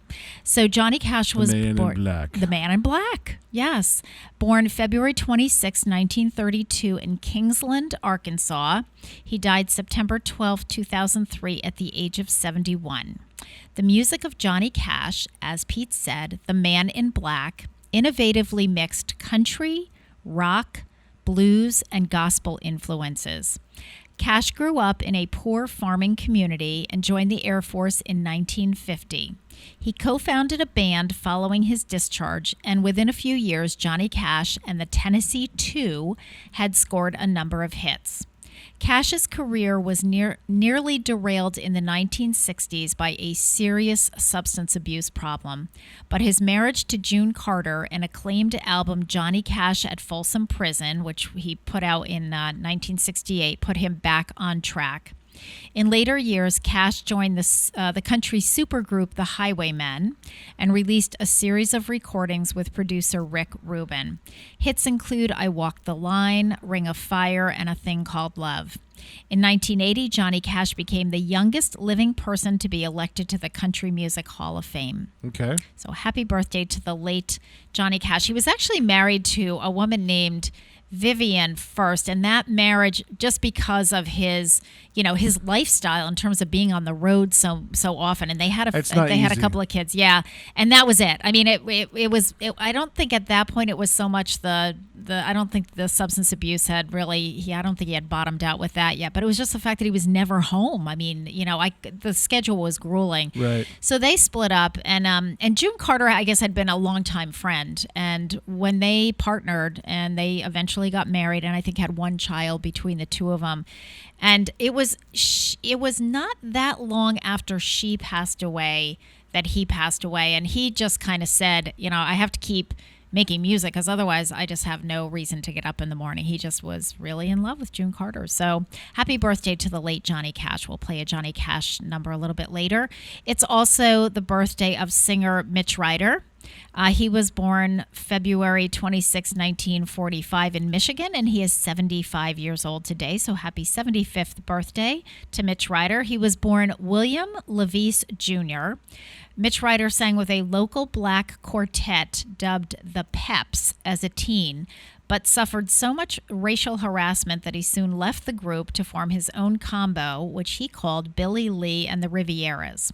So Johnny Cash was
born.
The Man in Black. Yes. Born February 26, 1932 in Kingsland, Arkansas. He died September 12, 2003 at the age of 71. The music of Johnny Cash, as Pete said, the Man in Black, innovatively mixed country, rock, blues, and gospel influences. Cash grew up in a poor farming community and joined the Air Force in 1950. He co-founded a band following his discharge, and within a few years, Johnny Cash and the Tennessee Two had scored a number of hits. Cash's career was nearly derailed in the 1960s by a serious substance abuse problem, but his marriage to June Carter and acclaimed album Johnny Cash at Folsom Prison, which he put out in 1968, put him back on track. In later years, Cash joined the country supergroup The Highwaymen and released a series of recordings with producer Rick Rubin. Hits include I Walk the Line, Ring of Fire, and A Thing Called Love. In 1980, Johnny Cash became the youngest living person to be elected to the Country Music Hall of Fame.
Okay.
So happy birthday to the late Johnny Cash. He was actually married to a woman named Vivian first, and that marriage, just because of his lifestyle in terms of being on the road so often, and they had a couple of kids, and that was it. I mean, it was. I don't think at that point it was so much I don't think the substance abuse had really. I don't think he had bottomed out with that yet, but it was just the fact that he was never home. I mean, the schedule was grueling.
Right.
So they split up, and June Carter, I guess, had been a longtime friend, and when they partnered and they eventually got married, and I think had one child between the two of them. And it was not that long after she passed away that he passed away, and he just kind of said, I have to keep making music because otherwise I just have no reason to get up in the morning. He just was really in love with June Carter. So happy birthday to the late Johnny Cash. We'll play a Johnny Cash number a little bit later. It's also the birthday of singer Mitch Ryder. He was born February 26, 1945 in Michigan, and he is 75 years old today. So happy 75th birthday to Mitch Ryder. He was born William Levis Jr. Mitch Ryder sang with a local black quartet dubbed the Peps as a teen, but suffered so much racial harassment that he soon left the group to form his own combo, which he called Billy Lee and the Rivieras.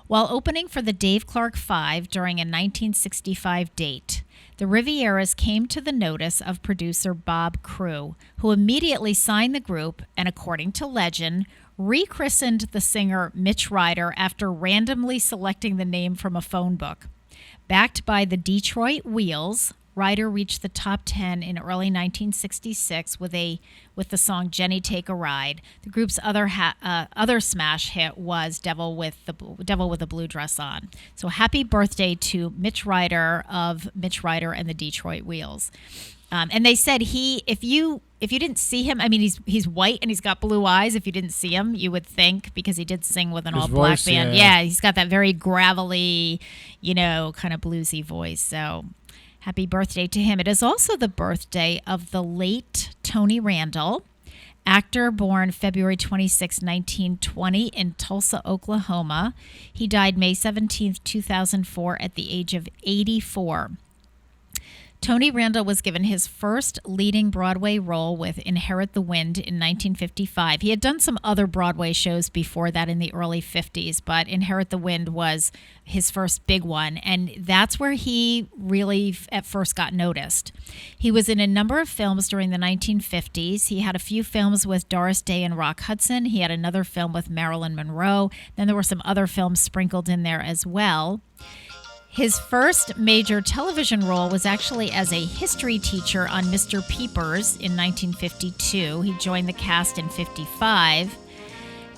While opening for the Dave Clark Five during a 1965 date, the Rivieras came to the notice of producer Bob Crew, who immediately signed the group and, according to legend, rechristened the singer Mitch Ryder after randomly selecting the name from a phone book. Backed by the Detroit Wheels, Ryder reached the top 10 in early 1966 with the song "Jenny Take a Ride." The group's other smash hit was "Devil with a Blue Dress On." So happy birthday to Mitch Ryder of Mitch Ryder and the Detroit Wheels. And they said if you didn't see him, I mean, he's white and he's got blue eyes. If you didn't see him, you would think, because he did sing with an all-black band. Yeah, he's got that very gravelly, kind of bluesy voice. So happy birthday to him. It is also the birthday of the late Tony Randall, actor born February 26, 1920 in Tulsa, Oklahoma. He died May 17, 2004 at the age of 84. Tony Randall was given his first leading Broadway role with Inherit the Wind in 1955. He had done some other Broadway shows before that in the early 50s, but Inherit the Wind was his first big one, and that's where he really at first got noticed. He was in a number of films during the 1950s. He had a few films with Doris Day and Rock Hudson. He had another film with Marilyn Monroe. Then there were some other films sprinkled in there as well. His first major television role was actually as a history teacher on Mr. Peepers in 1952. He joined the cast in 55.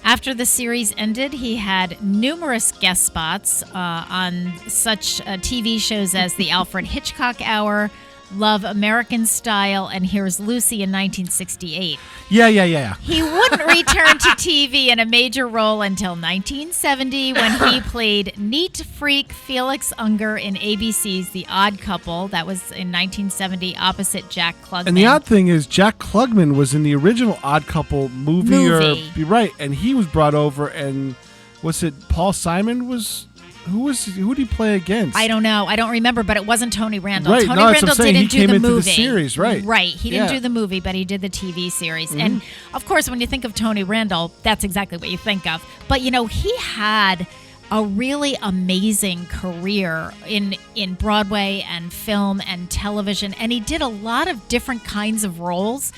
After the series ended, he had numerous guest spots on such TV shows as The Alfred Hitchcock Hour, Love American Style, and Here's Lucy in 1968.
Yeah.
He wouldn't return to TV in a major role until 1970 when he played neat freak Felix Unger in ABC's The Odd Couple. That was in 1970 opposite Jack Klugman.
And the odd thing is, Jack Klugman was in the original Odd Couple movie. You're right, and he was brought over, and was it Paul Simon was... Who did he play against?
I don't know. I don't remember, but it wasn't Tony Randall.
Right.
Tony Randall didn't do the movie.
The series, right?
Right. He didn't do the movie, but he did the TV series. Mm-hmm. And of course, when you think of Tony Randall, that's exactly what you think of. But he had a really amazing career in Broadway and film and television, and he did a lot of different kinds of roles.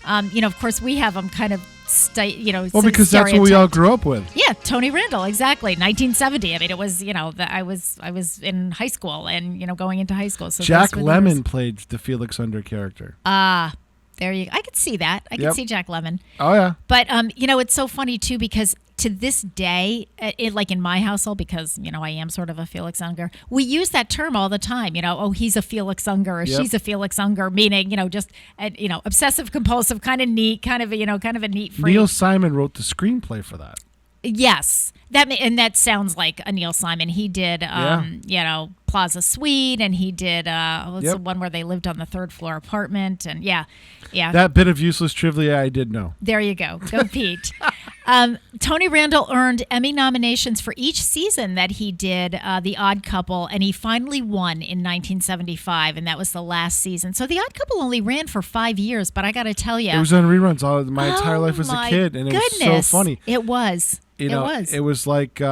Of course, we have him kind of.
Well, because that's what we all grew up with.
Yeah, Tony Randall, exactly. 1970. I mean, it was I was in high school and going into high school. So
Jack Lemmon played the Felix Unger character.
There you go. I could see that. I could see Jack Lemmon.
Oh yeah.
But it's so funny too because to this day, like in my household, because I am sort of a Felix Unger, we use that term all the time. He's a Felix Unger, or she's a Felix Unger, meaning just obsessive compulsive, kind of neat, kind of a neat freak.
Neil Simon wrote the screenplay for that.
Yes, that sounds like a Neil Simon. He did, Plaza Suite, and he did the one where they lived on the third floor apartment, and yeah.
That bit of useless trivia I did know.
There you go, Pete. Tony Randall earned Emmy nominations for each season that he did The Odd Couple, and he finally won in 1975, and that was the last season. So The Odd Couple only ran for 5 years, but I got to tell you,
it was on reruns my entire life as a kid, and it was so funny.
It was.
It was like Will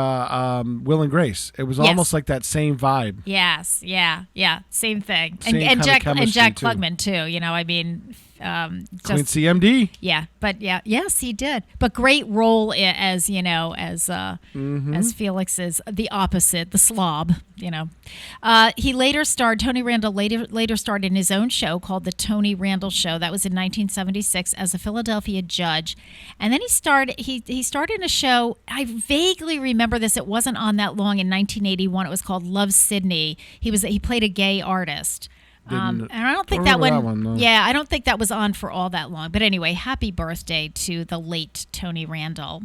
and Grace. It was almost like that same vibe.
Yes, yeah, same thing.
Same
and Jack
too.
Klugman too.
Quincy MD.
Yeah, but yes, he did. But great role as as Felix's the opposite, the slob. He later starred. Tony Randall later starred in his own show called The Tony Randall Show. That was in 1976 as a Philadelphia judge, and then he starred in a show. I vaguely remember this. It wasn't on that long in 1981. It was called Love Sydney. He played a gay artist. And I don't think that one. Yeah, I don't think that was on for all that long. But anyway, happy birthday to the late Tony Randall.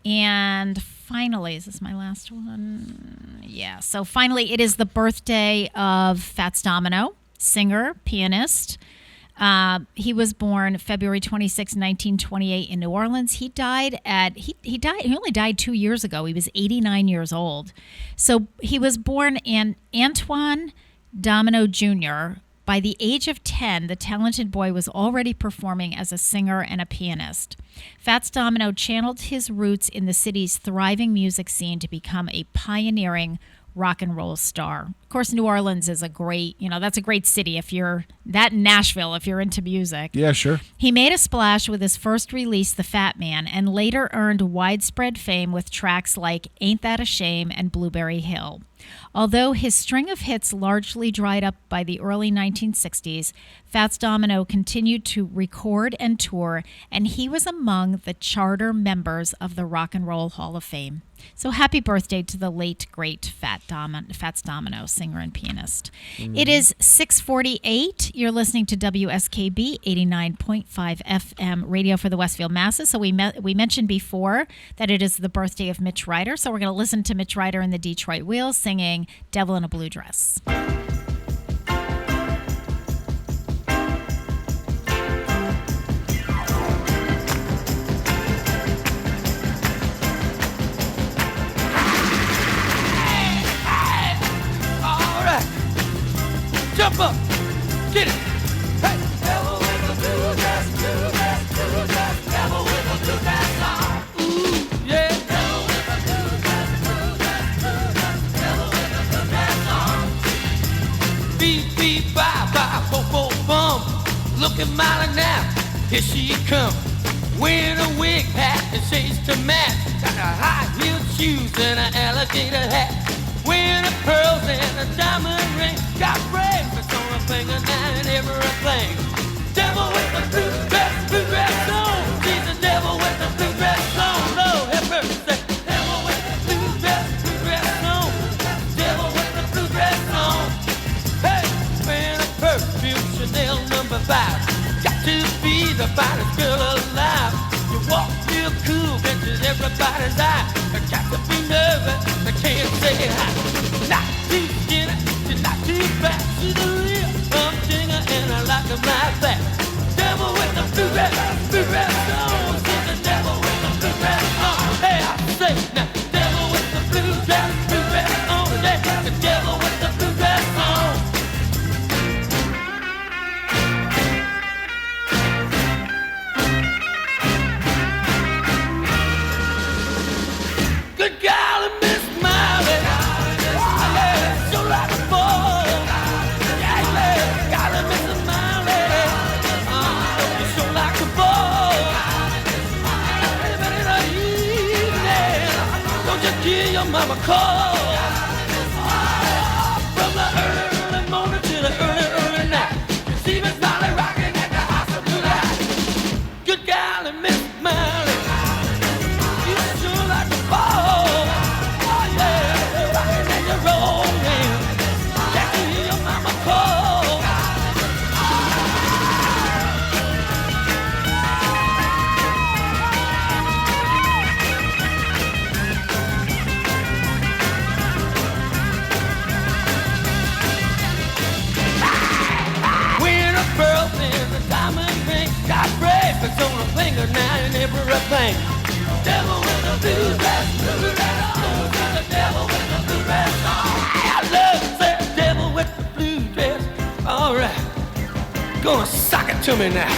And finally, is this my last one? Yeah. So finally, it is the birthday of Fats Domino, singer, pianist. He was born February 26, 1928 in New Orleans. He only died 2 years ago. He was 89 years old. So he was born in Antoine Domino Jr. By the age of 10, the talented boy was already performing as a singer and a pianist. Fats Domino channeled his roots in the city's thriving music scene to become a pioneering rock and roll star. Of course, New Orleans is a great, that's a great city if you're Nashville, if you're into music.
Yeah, sure.
He made a splash with his first release, The Fat Man, and later earned widespread fame with tracks like Ain't That a Shame and Blueberry Hill. Although his string of hits largely dried up by the early 1960s, Fats Domino continued to record and tour, and he was among the charter members of the Rock and Roll Hall of Fame. So happy birthday to the late, great Fats Domino, singer and pianist. Mm-hmm. It is 6:48. You're listening to WSKB 89.5 FM radio for the Westfield masses. So we mentioned before that it is the birthday of Mitch Ryder. So we're going to listen to Mitch Ryder and the Detroit Wheels singing Devil in a Blue Dress.
Jump up! Get it. Hey, devil with the blue dress, blue dress, blue dress, devil with the blue dress on. Ooh, yeah. Devil with the blue dress, blue dress, blue dress, devil with the blue dress on. Beep, beep, bye, bye, bo, bo, bum. Looking mighty now, here she comes. Wearing a wig hat and shades to match. Got a high-heeled shoes and an alligator hat. Wearing a pearls and a diamond ring. Got bracelets on her finger and everything. Devil with the blue dress on. She's the devil with the blue dress on. Lord have mercy. Devil with the blue dress on. Devil with the blue dress on. Hey, wearing a perfume Chanel number 5. Got to be the finest girl alive. You walk real cool, catches everybody's eye. I got to be nervous, I can't say hi. Not too skinny, she's not too fat. She's a real humdinger and I like her like that. Devil with the blue dress on. She's the devil with the blue dress on. Hey, I say now, devil with the blue dress on. Yeah, the devil with the blue dress on. Good golly, Miss Miley. Oh, yeah, sure like a ball. Yeah, yeah, golly, Miss Miley. You sure like a ball. In the evening, don't you hear your mama call? From the early morning to the early night. You see Miss Miley rocking at the house of blue light. Good golly, Miss Miley. You sure like a ball. Oh yeah, you're rocking and you're rolling. Can't you hear your mama call? Wearing a pearl and a diamond ring. Got bracelets on her finger now and everything. Devil with the blue dress on. The devil with the blue dress on. I love that devil with the blue dress. All right, gonna sock it to me now.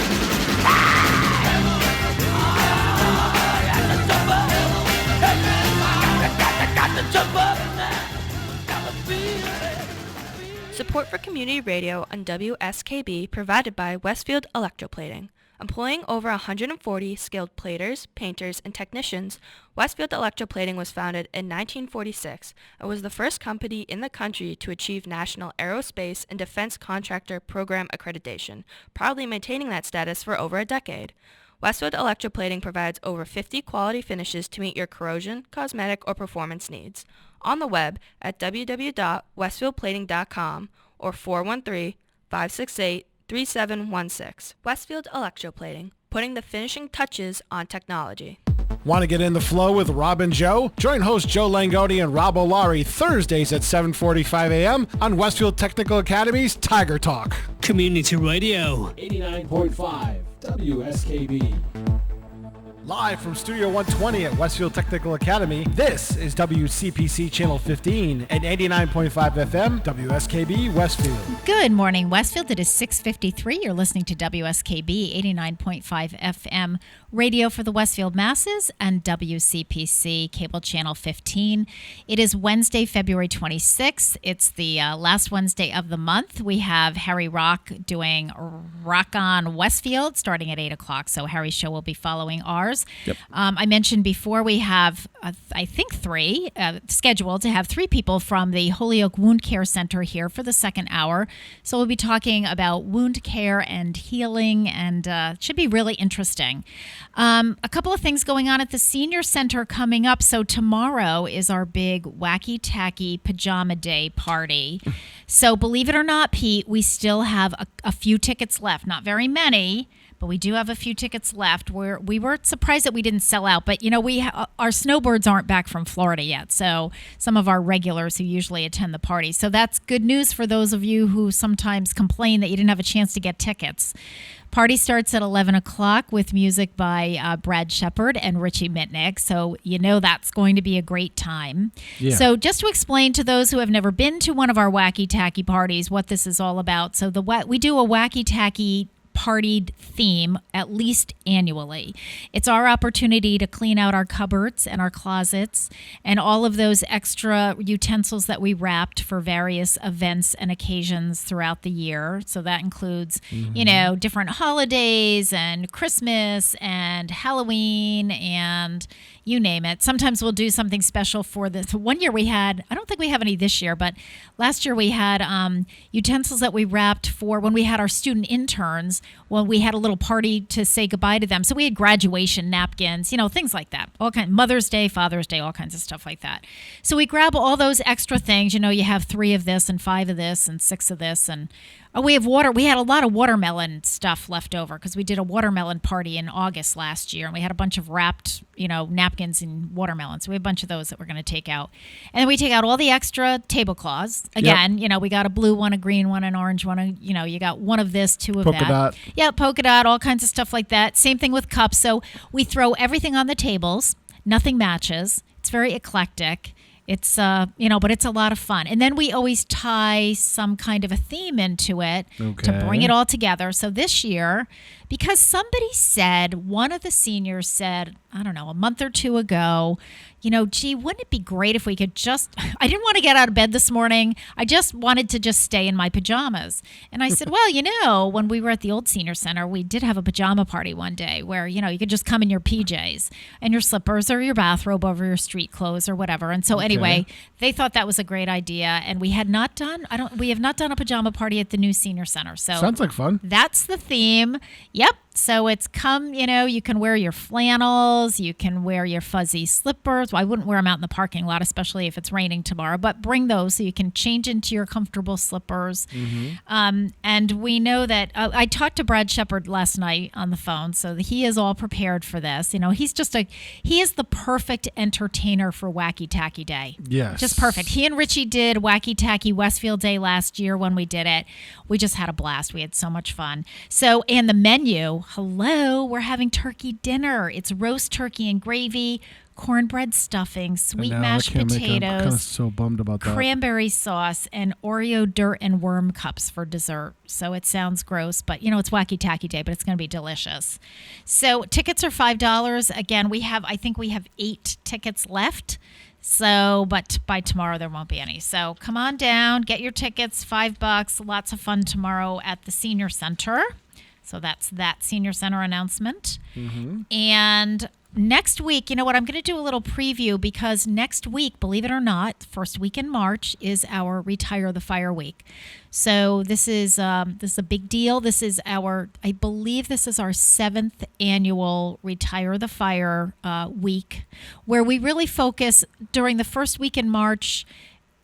Got to jump up now. Got to feel it.
Support for community radio on WSKB provided by Westfield Electroplating. Employing over 140 skilled platers, painters, and technicians, Westfield Electroplating was founded in 1946 and was the first company in the country to achieve National Aerospace and Defense Contractor Program accreditation, proudly maintaining that status for over a decade. Westfield Electroplating provides over 50 quality finishes to meet your corrosion, cosmetic, or performance needs. On the web at www.westfieldplating.com or 413-568-3716. Westfield Electroplating, putting the finishing touches on technology.
Want to get in the flow with Rob and Joe? Join host Joe Langoni and Rob O'Lari Thursdays at 7:45 a.m. on Westfield Technical Academy's Tiger Talk.
Community Radio.
89.5 WSKB.
Live from Studio 120 at Westfield Technical Academy, this is WCPC Channel 15 and 89.5 FM, WSKB Westfield.
Good morning, Westfield. It is 6:53. You're listening to WSKB 89.5 FM radio for the Westfield masses and WCPC Cable Channel 15. It is Wednesday, February 26th. It's the last Wednesday of the month. We have Harry Rock doing Rock on Westfield starting at 8 o'clock. So Harry's show will be following ours.
Yep.
I mentioned before we have, I think, scheduled to have three people from the Holyoke Wound Care Center here for the second hour. So we'll be talking about wound care and healing, and it should be really interesting. A couple of things going on at the Senior Center coming up. So tomorrow is our big Wacky Tacky Pajama Day party. So believe it or not, Pete, we still have a few tickets left. Not very many, but we do have a few tickets left. We were surprised that we didn't sell out, but our snowbirds aren't back from Florida yet, so some of our regulars who usually attend the party. So that's good news for those of you who sometimes complain that you didn't have a chance to get tickets. Party starts at 11 o'clock with music by Brad Shepard and Richie Mitnick, so that's going to be a great time.
Yeah.
So just to explain to those who have never been to one of our Wacky Tacky parties what this is all about. So we do a Wacky Tacky partied theme at least annually. It's our opportunity to clean out our cupboards and our closets and all of those extra utensils that we wrapped for various events and occasions throughout the year. So that includes, different holidays and Christmas and Halloween and you name it. Sometimes we'll do something special for this. One year we had, I don't think we have any this year, but last year we had utensils that we wrapped for when we had our student interns. Well, we had a little party to say goodbye to them. So we had graduation napkins, things like that. Mother's Day, Father's Day, all kinds of stuff like that. So we grab all those extra things. You have 3 of this and 5 of this and 6 of this. And we have water. We had a lot of watermelon stuff left over because we did a watermelon party in August last year. And we had a bunch of wrapped, napkins and watermelons. So we have a bunch of those that we're going to take out. And then we take out all the extra tablecloths. Again, we got a blue one, a green one, an orange one. You got 1 of this, 2 of
Polka
that.
dot.
Yeah, polka dot, all kinds of stuff like that. Same thing with cups. So we throw everything on the tables. Nothing matches. It's very eclectic. It's, but it's a lot of fun. And then we always tie some kind of a theme into it to bring it all together. So this year, because one of the seniors said, I don't know, a month or 2 ago, gee, wouldn't it be great if we could I didn't want to get out of bed this morning. I just wanted to just stay in my pajamas. And I said, well, when we were at the old senior center, we did have a pajama party one day where, you could just come in your PJs and your slippers or your bathrobe over your street clothes or whatever. And so anyway, they thought that was a great idea. And we have not done a pajama party at the new senior center. So
sounds like fun.
That's the theme. Yep. So it's you can wear your flannels, you can wear your fuzzy slippers. Well, I wouldn't wear them out in the parking lot, especially if it's raining tomorrow, but bring those so you can change into your comfortable slippers. And we know that I talked to Brad Shepard last night on the phone, so he is all prepared for this. He is the perfect entertainer for Wacky Tacky Day.
Yes.
Just perfect. He and Richie did Wacky Tacky Westfield Day last year when we did it. We just had a blast. We had so much fun. So, and the menu, we're having turkey dinner. It's roast turkey and gravy, cornbread stuffing, sweet mashed potatoes.
I'm kind of so bummed about that.
Cranberry sauce, and Oreo dirt and worm cups for dessert. So it sounds gross, but it's Wacky Tacky Day, but it's going to be delicious. So tickets are $5. Again, I think we have 8 tickets left. So, but by tomorrow there won't be any. So come on down, get your tickets, $5. Lots of fun tomorrow at the Senior Center. So that's that Senior Center announcement. And next week, I'm going to do a little preview because next week, believe it or not, first week in March is our Retire the Fire Week. So this is a big deal. I believe this is our 7th annual Retire the Fire week, where we really focus during the first week in March.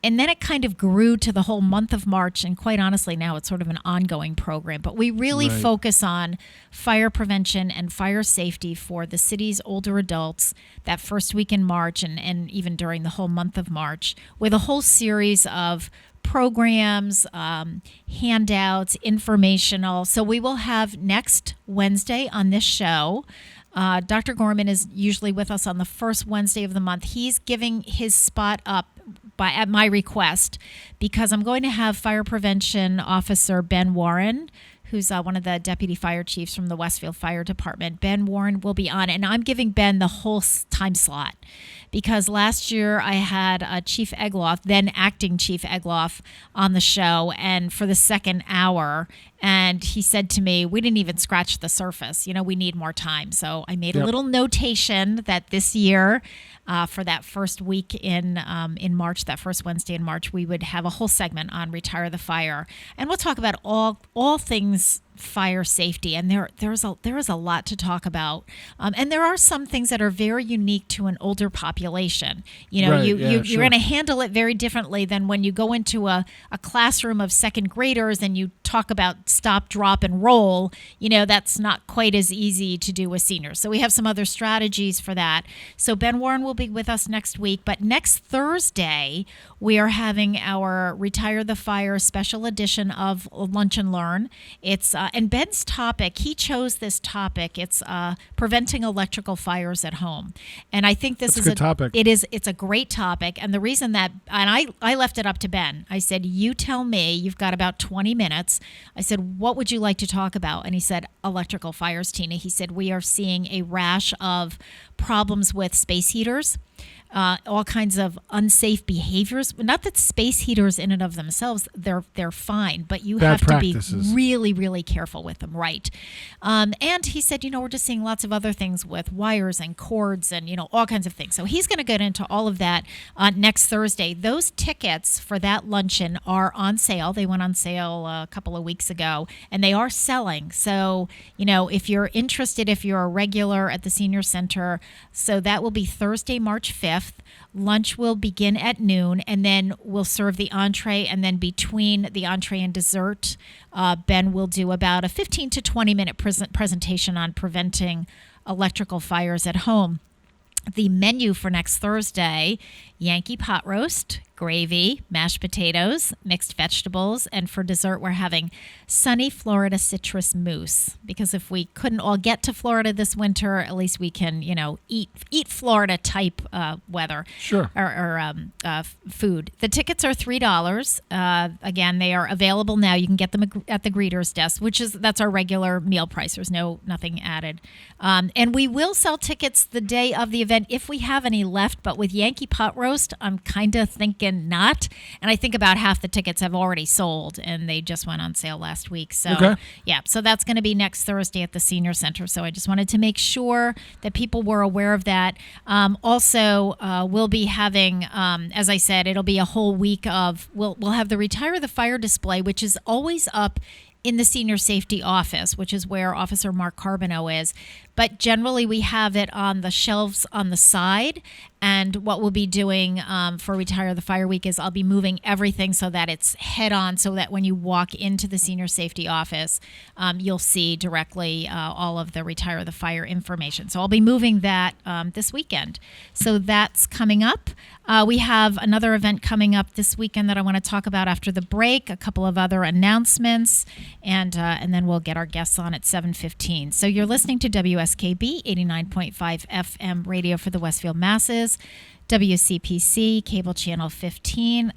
And then it kind of grew to the whole month of March. And quite honestly, now it's sort of an ongoing program. But we really focus on fire prevention and fire safety for the city's older adults that first week in March and even during the whole month of March with a whole series of programs, handouts, informational. So we will have next Wednesday on this show. Dr. Gorman is usually with us on the first Wednesday of the month. He's giving his spot up at my request because I'm going to have Fire Prevention Officer Ben Warren, who's one of the deputy fire chiefs from the Westfield Fire Department. Ben Warren will be on, and I'm giving Ben the whole time slot because last year I had Chief Egloff, then acting Chief Egloff, on the show, and for the second hour, and he said to me, we didn't even scratch the surface. We need more time. So I made a little notation that this year, for that first week in March, that first Wednesday in March, we would have a whole segment on Retire the Fire. And we'll talk about all things fire safety, and there's a lot to talk about, and there are some things that are very unique to an older population. You're going to handle it very differently than when you go into a classroom of second graders and you talk about stop, drop, and roll. That's not quite as easy to do with seniors. So we have some other strategies for that. So Ben Warren will be with us next week, but next Thursday we are having our Retire the Fire special edition of Lunch and Learn. It's and Ben's topic, he chose this topic. It's preventing electrical fires at home, and I think this is a good topic. It's a great topic, and the reason that, and I left it up to Ben. I said, you tell me. You've got about 20 minutes. I said, what would you like to talk about? And he said, electrical fires, Tina. He said, we are seeing a rash of problems with space heaters. All kinds of unsafe behaviors. Not that space heaters in and of themselves, they're fine, but you have to be really, really careful with them, right? And he said, we're just seeing lots of other things with wires and cords and, all kinds of things. So he's going to get into all of that next Thursday. Those tickets for that luncheon are on sale. They went on sale a couple of weeks ago, and they are selling. So, if you're interested, if you're a regular at the Senior Center, so that will be Thursday, March 5th. Lunch will begin at noon, and then we'll serve the entree, and then between the entree and dessert, Ben will do about a 15 to 20-minute presentation on preventing electrical fires at home. The menu for next Thursday, Yankee pot roast, gravy, mashed potatoes, mixed vegetables, and for dessert we're having sunny Florida citrus mousse, because if we couldn't all get to Florida this winter, at least we can, eat Florida type weather.
Sure.
Or food. The tickets are $3. Again, they are available now. You can get them at the greeter's desk, that's our regular meal price. There's nothing added. And we will sell tickets the day of the event if we have any left, but with Yankee pot roast, I'm kind of thinking not. And I think about half the tickets have already sold, and they just went on sale last week. So, yeah, so that's going to be next Thursday at the Senior Center. So I just wanted to make sure that people were aware of that. Also, we'll be having, as I said, it'll be a whole week of, we'll have the Retire the Fire display, which is always up in the Senior Safety Office, which is where Officer Mark Carbonneau is. But generally, we have it on the shelves on the side. And what we'll be doing for Retire the Fire Week is I'll be moving everything so that it's head on, so that when you walk into the Senior Safety Office, you'll see directly all of the Retire the Fire information. So I'll be moving that this weekend. So that's coming up. We have another event coming up this weekend that I want to talk about after the break, a couple of other announcements, and then we'll get our guests on at 7:15. So you're listening to WSKB 89.5 FM radio for the Westfield masses. WCPC, cable channel 15.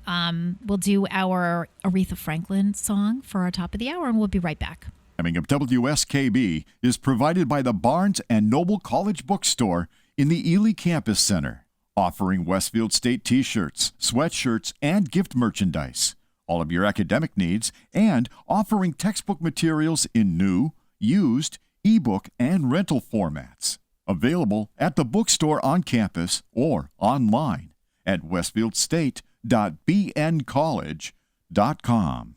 We'll do our Aretha Franklin song for our top of the hour, and we'll be right back.
Programming of WSKB is provided by the Barnes & Noble College Bookstore in the Ely Campus Center, offering Westfield State t-shirts, sweatshirts, and gift merchandise, all of your academic needs, and offering textbook materials in new, used, ebook, and rental formats. Available at the bookstore on campus or online at westfieldstate.bncollege.com.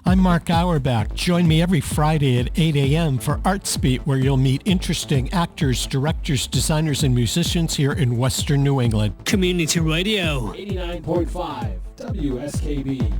I'm Mark Auerbach. Join me every Friday at 8 a.m. for Arts Beat, where you'll meet interesting actors, directors, designers, and musicians here in Western New England.
Community Radio.
89.5 WSKB.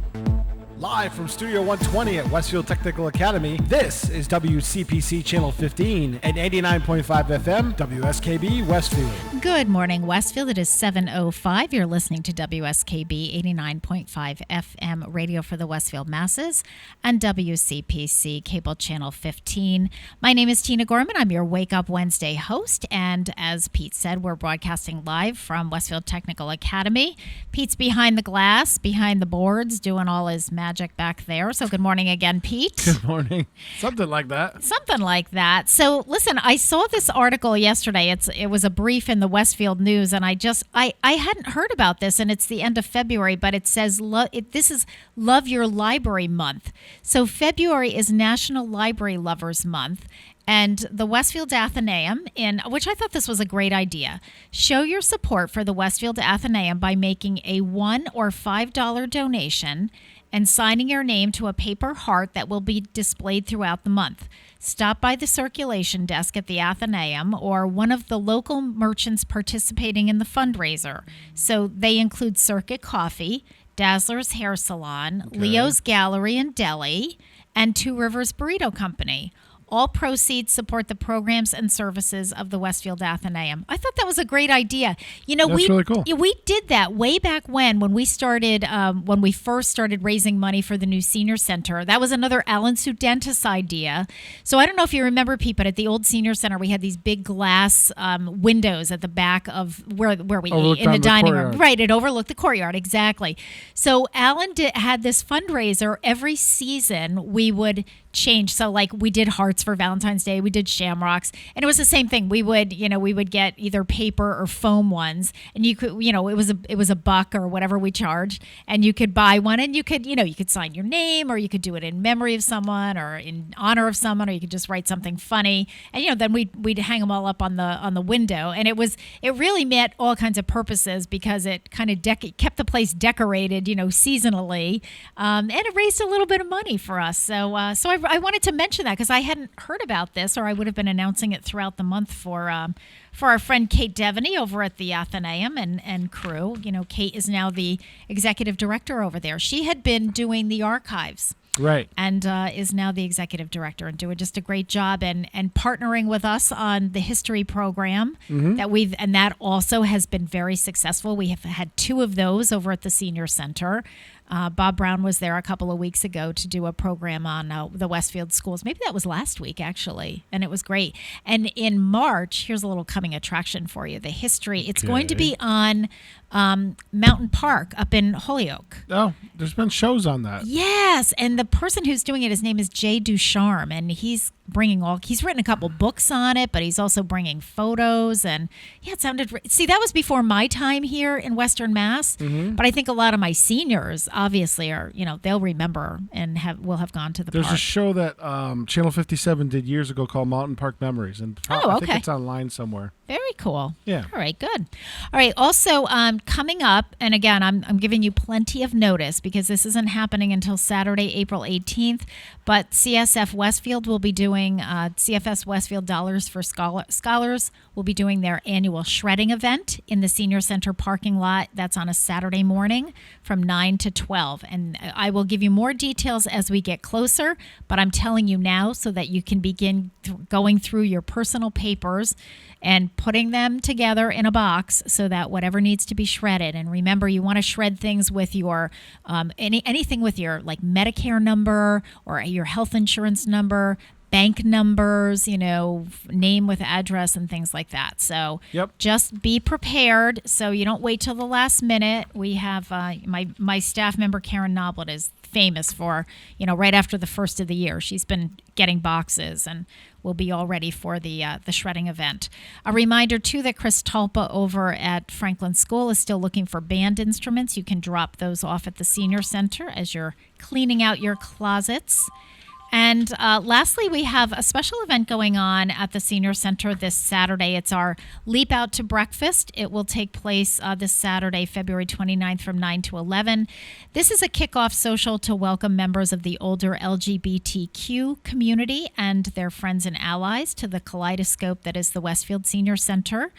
Live from Studio 120 at Westfield Technical Academy, this is WCPC Channel 15 and 89.5 FM, WSKB Westfield.
Good morning, Westfield. It is 7:05. You're listening to WSKB 89.5 FM radio for the Westfield masses and WCPC Cable Channel 15. My name is Tina Gorman. I'm your Wake Up Wednesday host, and as Pete said, we're broadcasting live from Westfield Technical Academy. Pete's behind the glass, behind the boards, doing all his magic back there. So good morning again, Pete.
Good morning. Something like that.
Something like that. So listen, I saw this article yesterday. It was a brief in the Westfield News, and I hadn't heard about this, and it's the end of February, but it says this is Love Your Library Month. So February is National Library Lovers Month. And the Westfield Athenaeum, which I thought this was a great idea, show your support for the Westfield Athenaeum by making a $1 or $5 donation and signing your name to a paper heart that will be displayed throughout the month. Stop by the circulation desk at the Athenaeum or one of the local merchants participating in the fundraiser. So they include Circuit Coffee, Dazzler's Hair Salon, Leo's Gallery and Deli, and Two Rivers Burrito Company. All proceeds support the programs and services of the Westfield Athenaeum. I thought that was a great idea. You know,
That's really cool.
We did that way back when we started, when we first started raising money for the new senior center. That was another Alan Sudentis idea. So I don't know if you remember, Pete, but at the old senior center, we had these big glass windows at the back of where we ate in the dining room. Right, it overlooked the courtyard, exactly. So Alan had this fundraiser every season. We would change. So like we did hearts for Valentine's Day, we did shamrocks, and it was the same thing. We would get either paper or foam ones, and you could, it was a $1 or whatever we charged, and you could buy one, and you could sign your name, or you could do it in memory of someone or in honor of someone, or you could just write something funny, and then we'd hang them all up on the window, and it really met all kinds of purposes because it kind of kept the place decorated, seasonally, and it raised a little bit of money for us. So I wanted to mention that because I hadn't heard about this, or I would have been announcing it throughout the month for our friend Kate Devaney over at the Athenaeum and crew. Kate is now the executive director over there. She had been doing the archives.
Right.
And is now the executive director and doing just a great job and partnering with us on the history program that also has been very successful. We have had 2 of those over at the senior center. Bob Brown was there a couple of weeks ago to do a program on the Westfield schools. Maybe that was last week, actually, and it was great. And in March, here's a little coming attraction for you, the history. It's going to be on Mountain Park up in Holyoke.
Oh, there's been shows on that.
Yes, and the person who's doing it, his name is Jay Ducharme, and he's written a couple books on it, but he's also bringing photos, and it sounded, see, that was before my time here in Western Mass, but I think a lot of my seniors obviously are, they'll remember and will have gone to the park.
There's a show that Channel 57 did years ago called Mountain Park Memories, and I think it's online somewhere.
Very cool.
Yeah.
All right, good. All right, also coming up, and again, I'm giving you plenty of notice because this isn't happening until Saturday, April 18th, but CSF Westfield will be doing CFS Westfield Dollars for Scholars will be doing their annual shredding event in the senior center parking lot. That's on a Saturday morning from 9 to 12. And I will give you more details as we get closer, but I'm telling you now so that you can begin going through your personal papers and putting them together in a box so that whatever needs to be shredded. And remember, you want to shred things with your anything with your like Medicare number or your health insurance number, bank numbers, name with address and things like that. So just be prepared so you don't wait till the last minute. We have my staff member, Karen Noblet, is famous for, right after the first of the year, she's been getting boxes and will be all ready for the shredding event. A reminder, too, that Chris Talpa over at Franklin School is still looking for band instruments. You can drop those off at the senior center as you're cleaning out your closets. And lastly, we have a special event going on at the Senior Center this Saturday. It's our Leap Out to Breakfast. It will take place this Saturday, February 29th from 9 to 11. This is a kickoff social to welcome members of the older LGBTQ community and their friends and allies to the kaleidoscope that is the Westfield Senior Center.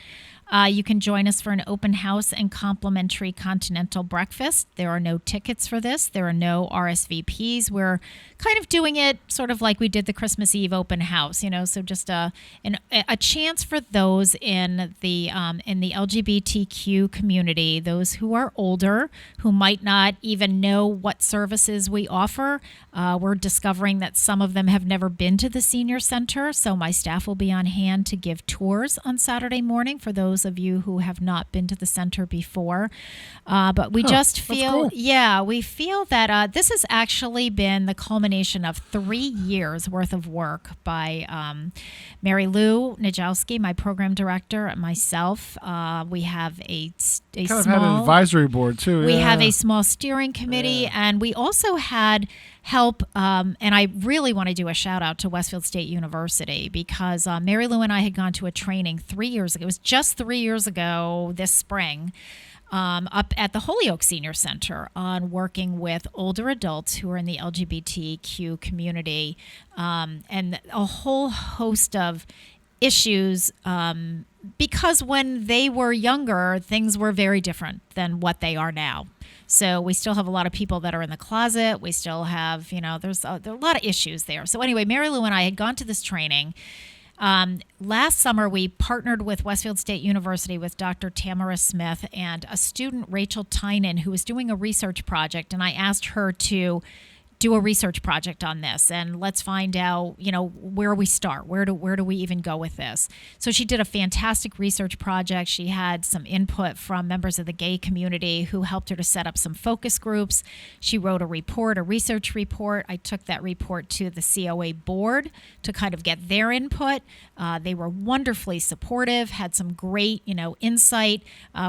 You can join us for an open house and complimentary continental breakfast. There are no tickets for this. There are no RSVPs. We're kind of doing it sort of like we did the Christmas Eve open house, so just a chance for those in the LGBTQ community, those who are older, who might not even know what services we offer. We're discovering that some of them have never been to the senior center, so my staff will be on hand to give tours on Saturday morning for those of you who have not been to the center before. But we just feel, we feel that this has actually been the culmination of 3 years worth of work by Mary Lou Najowski, my program director, and myself. We have a small...
had an advisory board, too.
We have a small steering committee, and we also had help, and I really want to do a shout out to Westfield State University because Mary Lou and I had gone to a training 3 years ago. It was just 3 years ago this spring up at the Holyoke Senior Center on working with older adults who are in the LGBTQ community, and a whole host of issues, because when they were younger, things were very different than what they are now. So we still have a lot of people that are in the closet. We still have, there are a lot of issues there. So anyway, Mary Lou and I had gone to this training. Last summer, we partnered with Westfield State University with Dr. Tamara Smith and a student, Rachel Tynan, who was doing a research project. And I asked her to do a research project on this, and let's find out, where we start. Where do we even go with this? So she did a fantastic research project. She had some input from members of the gay community who helped her to set up some focus groups. She wrote a research report. I took that report to the COA board to kind of get their input. They were wonderfully supportive, had some great, insight.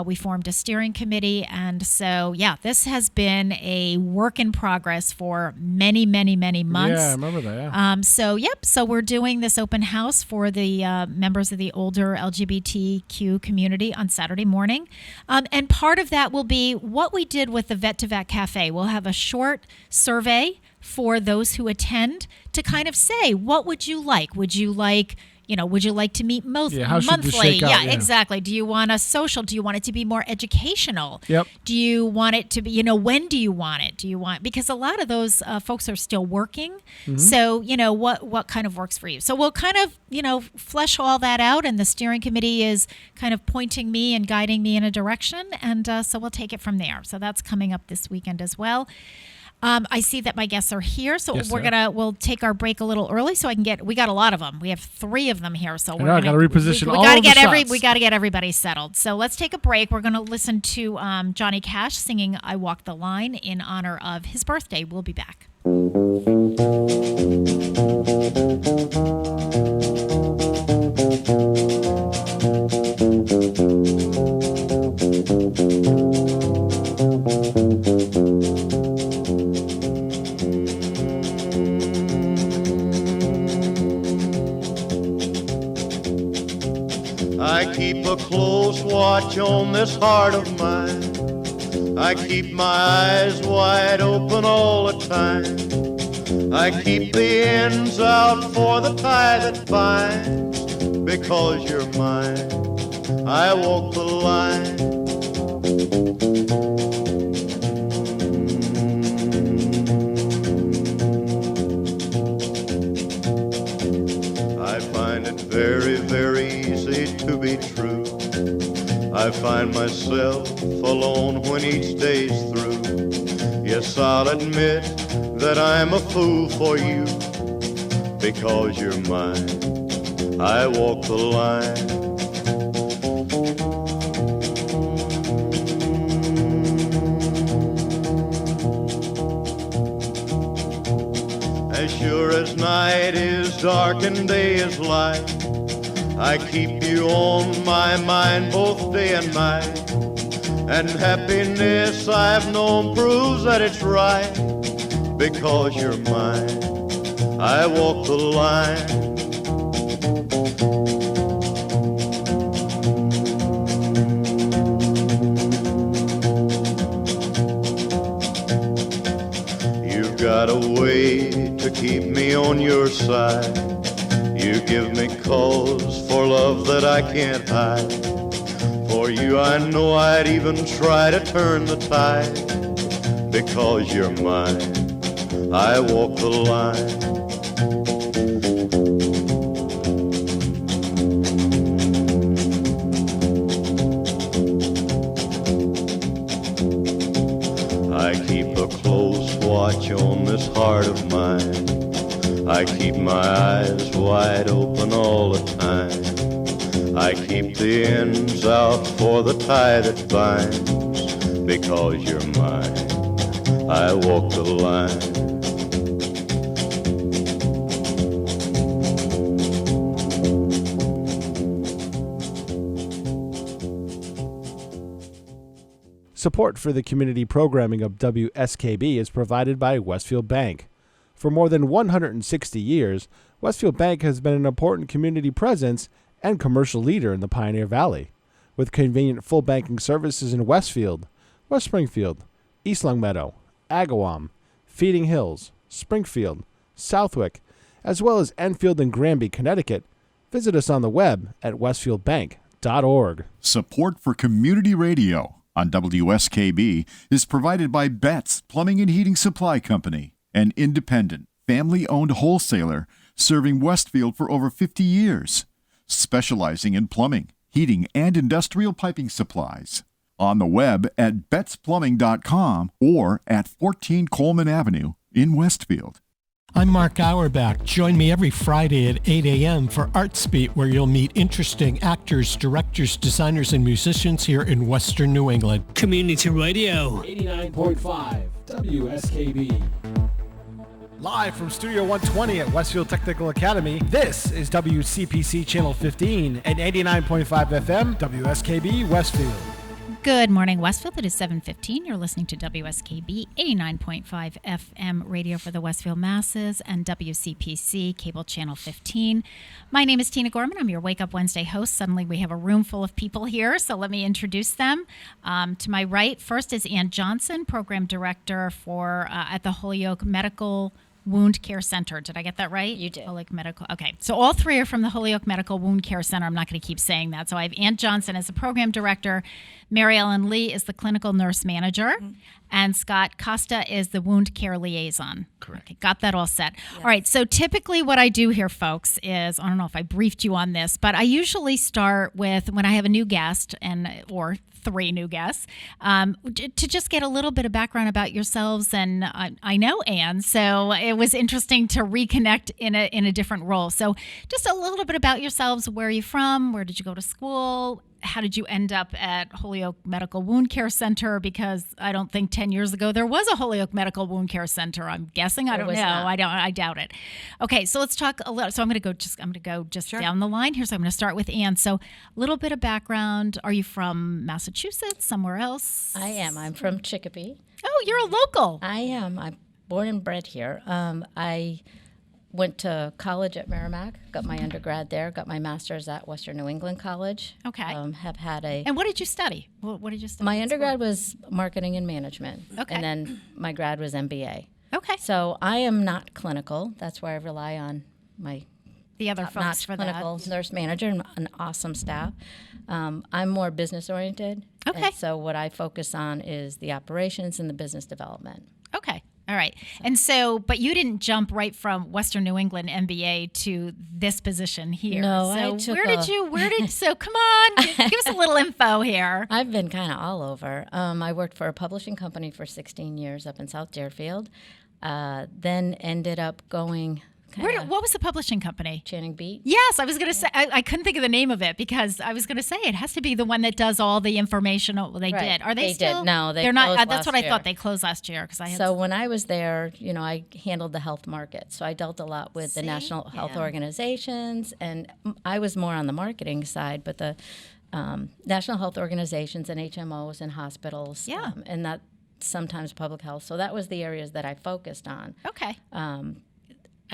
We formed a steering committee. And so, this has been a work in progress for many, many, many months.
Yeah, I remember that. Yeah.
So we're doing this open house for the members of the older LGBTQ community on Saturday morning. And part of that will be what we did with the Vet to Vet Cafe. We'll have a short survey for those who attend to kind of say, what would you like? Would you like to meet
how should
monthly?
this shake out?
Yeah, exactly. Do you want a social? Do you want it to be more educational?
Yep.
Do you want it to be, when do you want it? Because a lot of those folks are still working.
Mm-hmm.
So, what kind of works for you? So we'll kind of, flesh all that out, and the steering committee is kind of pointing me and guiding me in a direction. And so we'll take it from there. So that's coming up this weekend as well. I see that my guests are here, so
Yes,
we'll take our break a little early so we got a lot of them. We have 3 of them here, so
I gotta reposition all
gotta
of the shots.
We got to get everybody settled. So let's take a break. We're going to listen to Johnny Cash singing "I Walk the Line" in honor of his birthday. We'll be back.
I keep a close watch on this heart of mine. I keep my eyes wide open all the time. I keep the ends out for the tie that binds. Because you're mine, I walk the line. I find it very, very easy to be true. I find myself alone when each day's through. Yes, I'll admit that I'm a fool for you. Because you're mine, I walk the line. As sure as night is dark and day is light, I keep you on my mind both day and night. And happiness I've known proves that it's right. Because you're mine, I walk the line. You've got a way to keep me on your side. You give me cause for love that I can't hide. For you I know I'd even try to turn the tide. Because you're mine, I walk the line. I keep a close watch on this heart of mine. I keep my eyes wide open all the time. I keep the ends out for the tie that binds. Because you're mine, I walk the line.
Support for the community programming of WSKB is provided by Westfield Bank. For more than 160 years, Westfield Bank has been an important community presence and commercial leader in the Pioneer Valley. with convenient full banking services in Westfield, West Springfield, East Longmeadow, Agawam, Feeding Hills, Springfield, Southwick, as well as Enfield and Granby, Connecticut. Visit us on the web at westfieldbank.org.
Support for community radio on WSKB is provided by Betts Plumbing and Heating Supply Company, an independent, family-owned wholesaler serving Westfield for over 50 years, specializing in plumbing, heating, and industrial piping supplies. On the web at bettsplumbing.com or at 14 Coleman Avenue in Westfield.
I'm Mark Auerbach. Join me every Friday at 8 a.m. for Arts Beat, where you'll meet interesting actors, directors, designers, and musicians here in Western New England.
Community Radio.
89.5 WSKB.
Live from Studio 120 at Westfield Technical Academy, this is WCPC Channel 15 and 89.5 FM, WSKB Westfield.
Good morning, Westfield. It is 7:15. You're listening to WSKB 89.5 FM radio for the Westfield masses and WCPC cable channel 15. My name is Tina Gorman. I'm your Wake Up Wednesday host. Suddenly we have a room full of people here, so let me introduce them. To my right, first is Ann Johnson, program director for at the Holyoke Medical Wound Care Center. Did I get that right?
You did.
Holyoke Medical. Okay. So all three are from the Holyoke Medical Wound Care Center. I'm not going to keep saying that. So I have Ann Johnson as the program director. Mary Ellen Lee is the clinical nurse manager. Mm-hmm. And Scott Costa is the wound care liaison.
Correct.
Okay, got that all set. Yes. All right. So typically what I do here, folks, is, I don't know if I briefed you on this, but I usually start with when I have a new guest or three new guests, to just get a little bit of background about yourselves. And I know Ann, so it was interesting to reconnect in a different role. So just a little bit about yourselves. Where are you from? Where did you go to school? How did you end up at Holyoke Medical Wound Care Center? Because I don't think 10 years ago there was a Holyoke Medical Wound Care Center. I'm guessing. I don't know. I doubt it. Okay, so let's talk a little. So I'm going to go just sure. down the line here. So I'm going to start with Ann. So a little bit of background. Are you from Massachusetts? Somewhere else?
I am. I'm from Chicopee.
Oh, you're a local.
I am. I'm born and bred here. I went to college at Merrimack, got my undergrad there, got my master's at Western New England College.
Okay.
Have had a...
And what did you study? What did you study?
My undergrad was marketing and management.
Okay.
And then my grad was MBA.
Okay.
So I am not clinical. That's why I rely on
the other folks for
clinical nurse manager and an awesome staff. I'm more business oriented.
Okay.
And so what I focus on is the operations and the business development.
Okay. All right. And so, but you didn't jump right from Western New England MBA to this position here.
No,
so so come on, give us a little info here.
I've been kind of all over. I worked for a publishing company for 16 years up in South Deerfield, then ended up going...
What was the publishing company?
Channing Beat.
Yes, I was going to say, I couldn't think of the name of it because I was going to say it has to be the one that does all the information. They did. Are they still?
Did. No,
they're not.
That's
what I thought. They closed last year because I had.
So when I was there, I handled the health market. So I dealt a lot with the national health organizations, and I was more on the marketing side, but the national health organizations and HMOs and hospitals, and that sometimes public health. So that was the areas that I focused on.
Okay.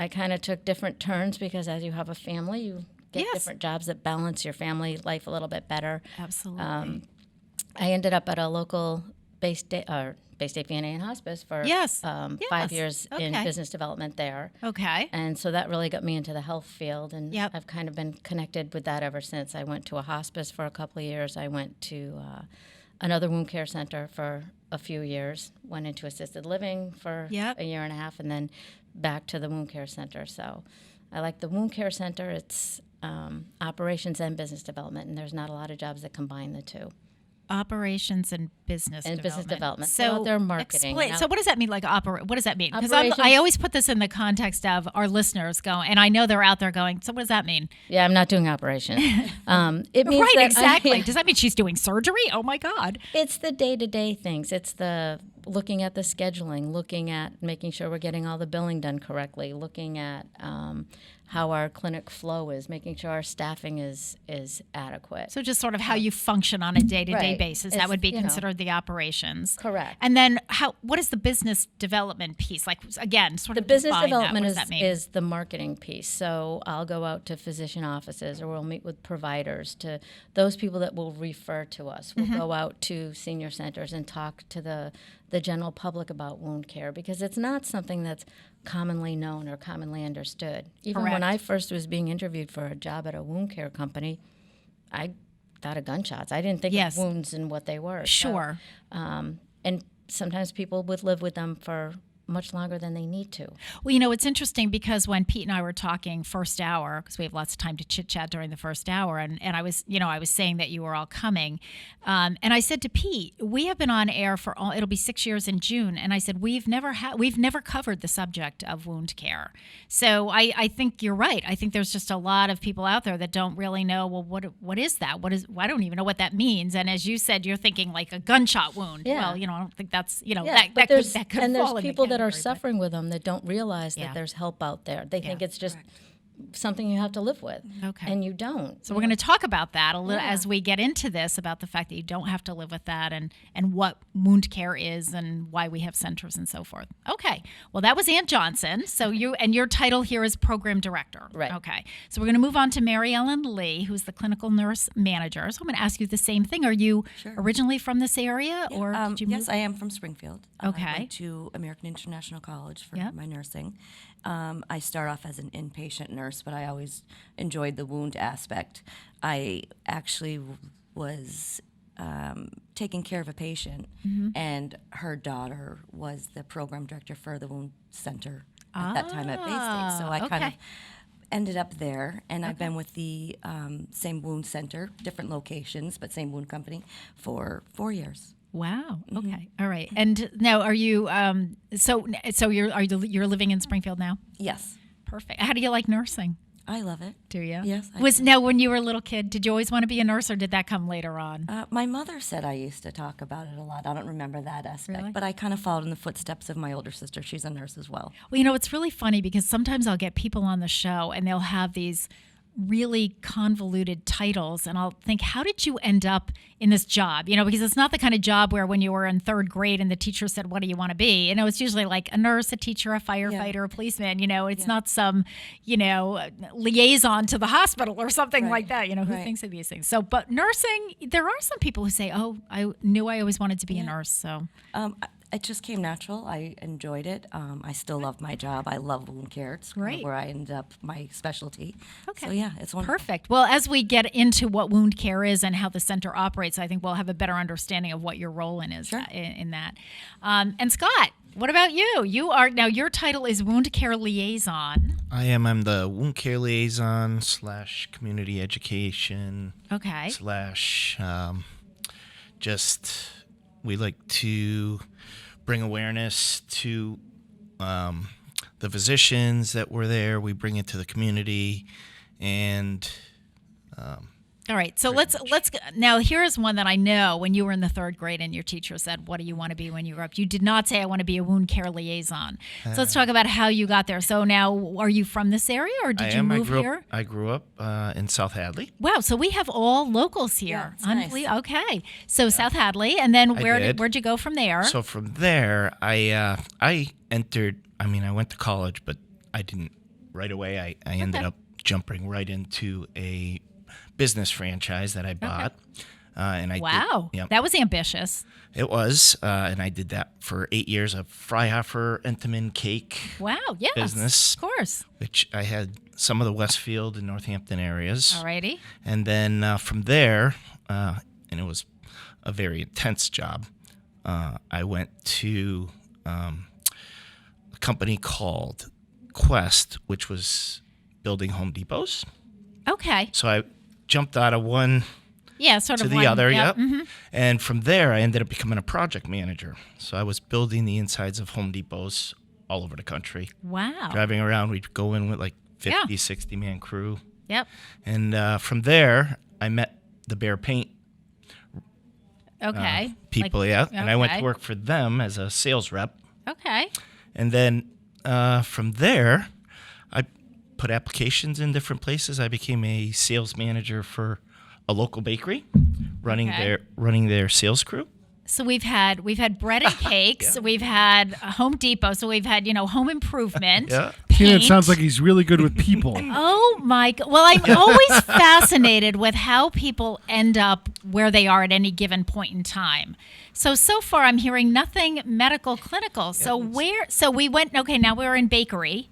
I kind of took different turns because as you have a family, you get different jobs that balance your family life a little bit better.
Absolutely.
I ended up at a local Bay State VNA and Hospice for 5 years in business development there.
Okay.
And so that really got me into the health field, and I've kind of been connected with that ever since. I went to a hospice for a couple of years. I went to another wound care center for a few years, went into assisted living for a year and a half, and then back to the wound care center. So I like the wound care center. It's operations and business development, and there's not a lot of jobs that combine the two.
Operations and business development.
So they're marketing.
So what does that mean? What does that mean? Because I always put this in the context of our listeners going, and I know they're out there going, so what does that mean?
Yeah, I'm not doing operations. It means
exactly. Does that mean she's doing surgery? Oh my God.
It's the day-to-day things. It's the looking at the scheduling, looking at making sure we're getting all the billing done correctly, looking at how our clinic flow is, making sure our staffing is adequate.
So just sort of how you function on a day-to-day
Right.
basis. That would be considered the operations.
Correct.
And then what is the business development piece? Like, again, sort
The
of
business
define that.
development
What does that mean?
is the marketing piece. So I'll go out to physician offices, or we'll meet with providers, to those people that will refer to us. We'll go out to senior centers and talk to the general public about wound care, because it's not something that's commonly known or commonly understood. Even when I first was being interviewed for a job at a wound care company, I thought of gunshots. I didn't think of wounds and what they were.
Sure.
So, and sometimes people would live with them for much longer than they need to.
Well, it's interesting because when Pete and I were talking first hour, because we have lots of time to chit chat during the first hour, and I was, I was saying that you were all coming, and I said to Pete, we have been on air for it'll be 6 years in June, and I said we've never covered the subject of wound care. So I think you're right. I think there's just a lot of people out there that don't really know. Well, what is that? I don't even know what that means. And as you said, you're thinking like a gunshot wound.
Yeah.
Well, I don't think that's
that
could
and
fall
there's
in
people
the
that are
category,
suffering with them that don't realize that there's help out there. They think it's just something you have to live with.
Okay.
And you don't.
So we're going to talk about that a little as we get into this, about the fact that you don't have to live with that, and what wound care is and why we have centers and so forth. Okay. Well, that was Ann Johnson. So your title here is Program Director.
Right.
Okay. So we're going to move on to Mary Ellen Lee, who's the Clinical Nurse Manager. So I'm going to ask you the same thing. Are you originally from this area, or did you move?
Yes, I am from Springfield.
Okay.
I went to American International College for my nursing. I start off as an inpatient nurse, but I always enjoyed the wound aspect. I actually was taking care of a patient, and her daughter was the program director for the wound center at that time at Bay State. So I kind of ended up there, and I've been with the same wound center, different locations, but same wound company for 4 years.
Wow. Okay. All right. And now, are you? So you're living in Springfield now?
Yes.
Perfect. How do you like nursing?
I love it.
Do you?
Yes.
Now, when you were a little kid, did you always want to be a nurse, or did that come later on?
My mother said I used to talk about it a lot. I don't remember that aspect,
Really?
but I kind of followed in the footsteps of my older sister. She's a nurse as well.
Well, it's really funny because sometimes I'll get people on the show and they'll have these really convoluted titles, and I'll think, how did you end up in this job? Because it's not the kind of job where when you were in third grade and the teacher said, what do you want to be? It's usually like a nurse, a teacher, a firefighter, a policeman. It's not some, liaison to the hospital or something like that. Who thinks of these things? So, but nursing, there are some people who say, oh, I knew I always wanted to be a nurse. So
it just came natural. I enjoyed it. I still love my job. I love wound care. It's kind of where I ended up, my specialty.
Okay.
So yeah, it's wonderful.
Perfect. Well, as we get into what wound care is and how the center operates, I think we'll have a better understanding of what your role in is in that. And Scott, what about you? Your title is Wound Care Liaison.
I am. I'm the Wound Care Liaison / Community Education.
Okay.
/ just we like to bring awareness to the physicians that were there. We bring it to the community, and
all right. So let's now. Here's one that I know. When you were in the third grade and your teacher said, "What do you want to be when you grow up?" You did not say, "I want to be a wound care liaison." So let's talk about how you got there. So now, are you from this area, or did you move here?
I grew up in South Hadley.
Wow. So we have all locals here.
Yeah, nice.
Okay. So South Hadley, and then where'd you go from there?
So from there, I entered. I went to college, but I didn't right away. I ended up jumping right into a business franchise that I bought. And I did,
that was ambitious.
It was, and I did that for 8 years, a Freihofer Entenmann cake business.
Of course.
Which I had some of the Westfield and Northampton areas.
Alrighty.
And then from there, and it was a very intense job, I went to a company called Quest, which was building Home Depots.
Okay.
So I jumped out of one
sort
to
of
the
one,
other,
Mm-hmm.
And from there, I ended up becoming a project manager. So I was building the insides of Home Depots all over the country.
Wow.
Driving around, we'd go in with like 50, 60-man crew.
Yep.
And from there, I met the Bear Paint
Okay.
people,
Like,
yeah. And I went to
okay.
work for them as a sales rep.
Okay.
And then from there, I put applications in different places. I became a sales manager for a local bakery, running their sales crew.
So we've had bread and cakes.
Yeah.
We've had Home Depot. So we've had home improvement.
Yeah.
Keenan sounds like he's really good with people.
Oh my! Well, I'm always fascinated with how people end up where they are at any given point in time. So far, I'm hearing nothing medical, clinical. So we went. Okay, now we're in bakery.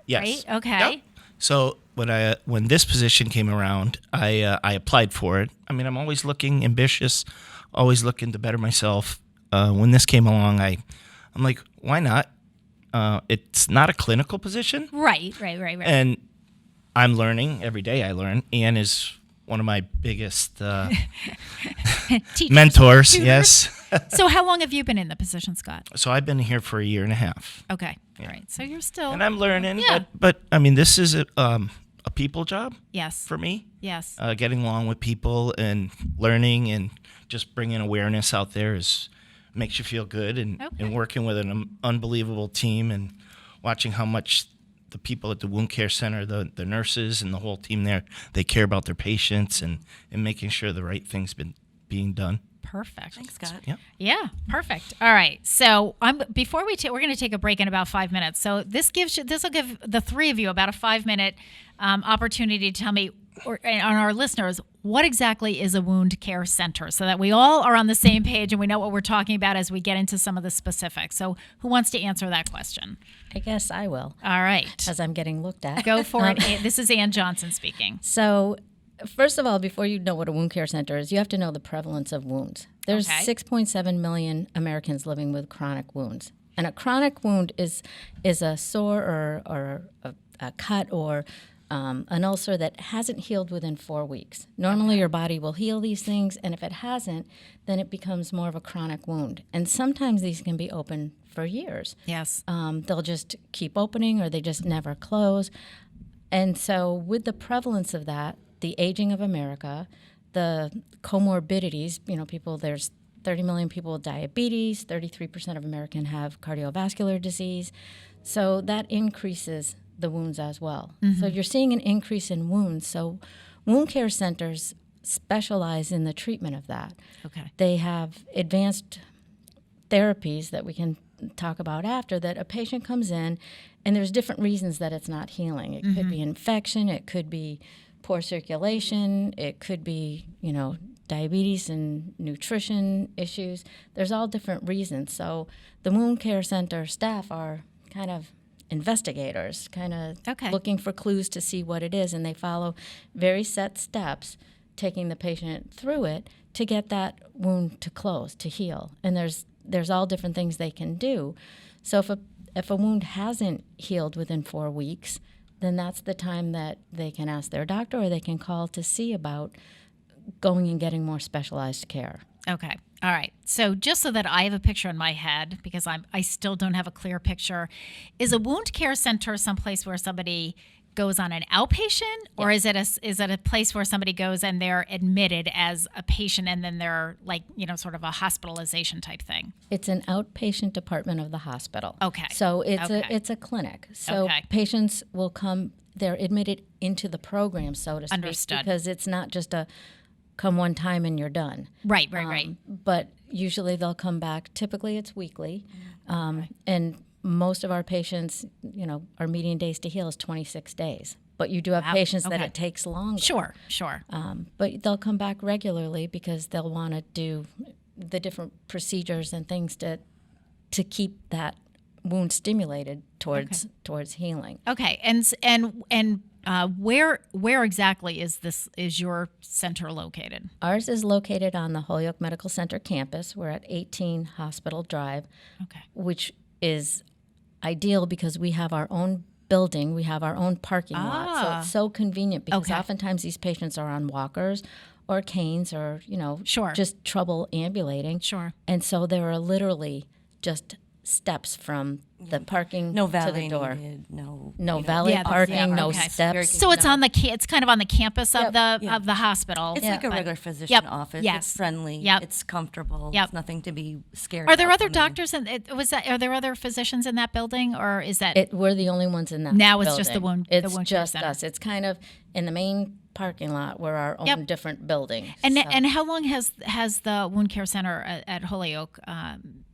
Yes.
Right? Okay.
Yep. So when this position came around, I applied for it. I mean, I'm always looking ambitious, always looking to better myself. When this came along, I'm like, why not? It's not a clinical position.
Right.
And I'm learning every day. I learn. Anne is one of my biggest mentors.
Tutors.
Yes.
So how long have you been in the position, Scott?
So I've been here for 1.5 years.
Okay. All right. So you're still.
And I'm learning.
Yeah.
But I mean, this is a people job.
Yes.
For me.
Yes.
Getting along with people and learning and just bringing awareness out there makes you feel good, and working with an unbelievable team and watching how much the people at the wound care center, the nurses and the whole team there, they care about their patients and making sure the right thing's been being done.
Perfect.
Thanks, Scott.
Yeah.
Yeah, perfect. All right. So before we're going to take a break in about 5 minutes. So this will give the three of you about a 5-minute opportunity to tell me, and our listeners, what exactly is a wound care center, so that we all are on the same page and we know what we're talking about as we get into some of the specifics. So who wants to answer that question?
I guess I will.
All right.
As I'm getting looked at.
Go for it. This is Ann Johnson speaking.
So, first of all, before you know what a wound care center is, you have to know the prevalence of wounds. There's 6.7 million Americans living with chronic wounds. And a chronic wound is a sore or a cut or an ulcer that hasn't healed within 4 weeks. Normally your body will heal these things, and if it hasn't, then it becomes more of a chronic wound. And sometimes these can be open for years.
Yes.
They'll just keep opening, or they just never close. And so with the prevalence of that, the aging of America, the comorbidities, there's 30 million people with diabetes, 33% of Americans have cardiovascular disease. So that increases the wounds as well.
Mm-hmm.
So you're seeing an increase in wounds. So wound care centers specialize in the treatment of that.
Okay.
They have advanced therapies that we can talk about after, that a patient comes in and there's different reasons that it's not healing. It could be infection, it could be poor circulation, it could be, diabetes and nutrition issues. There's all different reasons. So the wound care center staff are kind of investigators, looking for clues to see what it is, and they follow very set steps, taking the patient through it to get that wound to close, to heal. And there's all different things they can do. So if a wound hasn't healed within 4 weeks, then that's the time that they can ask their doctor, or they can call to see about going and getting more specialized care.
Okay. All right. So just so that I have a picture in my head, because I still don't have a clear picture, is a wound care center someplace where somebody goes on an outpatient, or is it a place where somebody goes and they're admitted as a patient and then they're sort of a hospitalization type thing?
It's an outpatient department of the hospital.
Okay.
So it's a clinic. So patients will come, they're admitted into the program, so to speak.
Understood.
Because it's not just a come one time and you're done.
Right.
But usually they'll come back. Typically it's weekly. And most of our patients, our median days to heal is 26 days. But you do have patients that it takes longer.
Sure.
But they'll come back regularly because they'll want to do the different procedures and things to keep that wound stimulated towards healing.
Okay. And where exactly is your center located?
Ours is located on the Holyoke Medical Center campus. We're at 18 Hospital Drive, which is ideal because we have our own building, we have our own parking lot. So it's so convenient because oftentimes these patients are on walkers or canes or, just trouble ambulating.
Sure.
And so there are literally just steps from the parking
No
to
valet
the door.
needed, no
valet parking, no steps.
So it's on the it's kind of on the campus of the
Yeah.
of the hospital.
It's like a regular physician office.
Yes.
It's friendly.
Yep.
It's comfortable.
Yep.
It's nothing to be scared
Are there
about
other
coming in.
doctors are there other physicians in that building, or is that
We're the only ones in that
now
building.
it's just the wound
It's
wound care
just
center.
us. It's kind of in the main parking lot. We're our own different building.
And
so.
and how long has the wound care center at Holyoke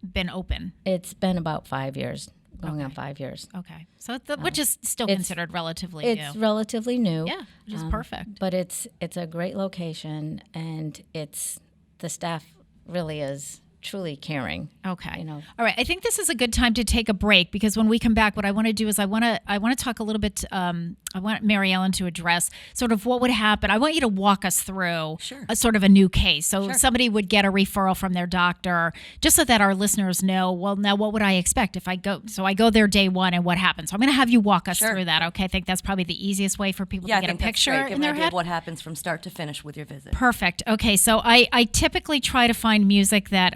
been open?
It's been about 5 years. Going on 5 years.
Okay. So which is still considered relatively new.
It's relatively new.
Yeah, which is perfect.
But it's a great location, and the staff really is truly caring.
Okay. All right. I think this is a good time to take a break, because when we come back, what I want to do is I want to talk a little bit. I want Mary Ellen to address sort of what would happen. I want you to walk us through a sort of a new case. So somebody would get a referral from their doctor, just so that our listeners know, well, now what would I expect if I go? So I go there day one, and what happens? So I'm going to have you walk us through that. Okay. I think that's probably the easiest way for people to get a picture
Give
in
an
their
idea
head.
of what happens from start to finish with your visit.
Perfect. Okay. So I typically try to find music that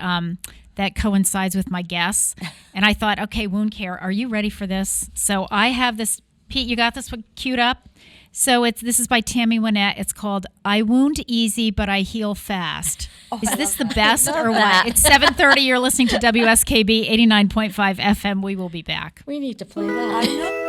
that coincides with my guests. And I thought, okay, wound care, are you ready for this? So I have this, Pete, you got this one queued up? So this is by Tammy Wynette. It's called I Wound Easy, But I Heal Fast. Is this the best or what? It's 7:30. You're listening to WSKB 89.5 FM. We will be back.
We need to play that. I know.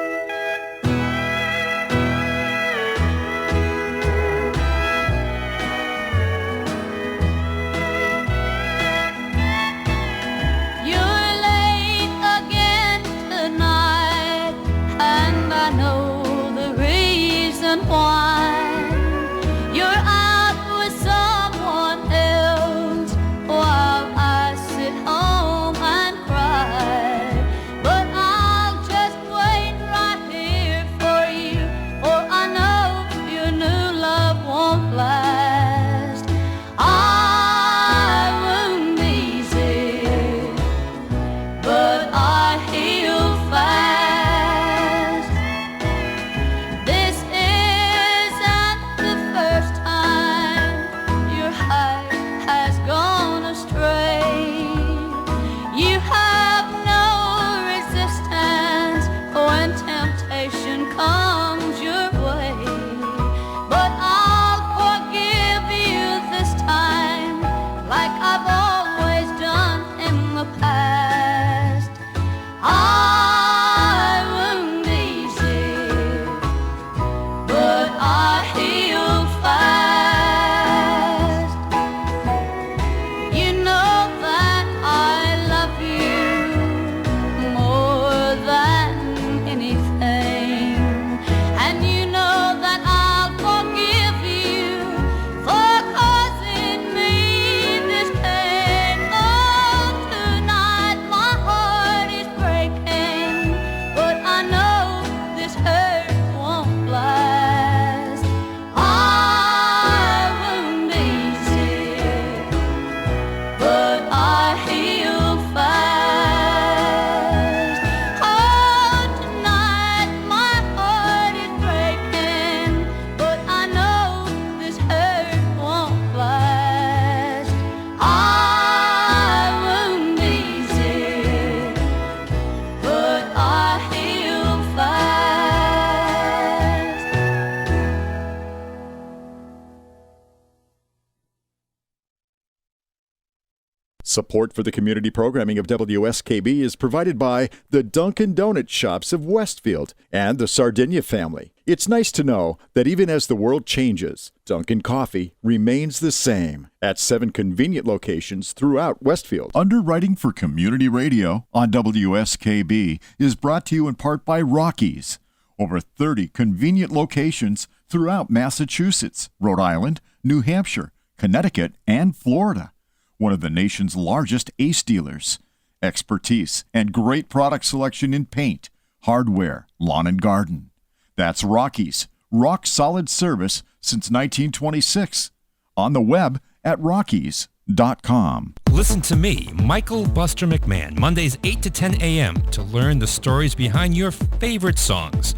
Support for the community programming of WSKB is provided by the Dunkin' Donut Shops of Westfield and the Sardinia family. It's nice to know that even as the world changes, Dunkin' Coffee remains the same at 7 convenient locations throughout Westfield. Underwriting for Community Radio on WSKB is brought to you in part by Rockies. Over 30 convenient locations throughout Massachusetts, Rhode Island, New Hampshire, Connecticut, and Florida. One of the nation's largest ACE dealers. Expertise and great product selection in paint, hardware, lawn and garden. That's Rockies. Rock solid service since 1926. On the web at rockies.com.
Listen to me, Michael Buster McMahon, Mondays 8 to 10 a.m. to learn the stories behind your favorite songs.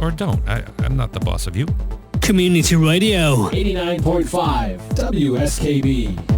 Or don't. I'm not the boss of you.
Community Radio.
89.5 WSKB.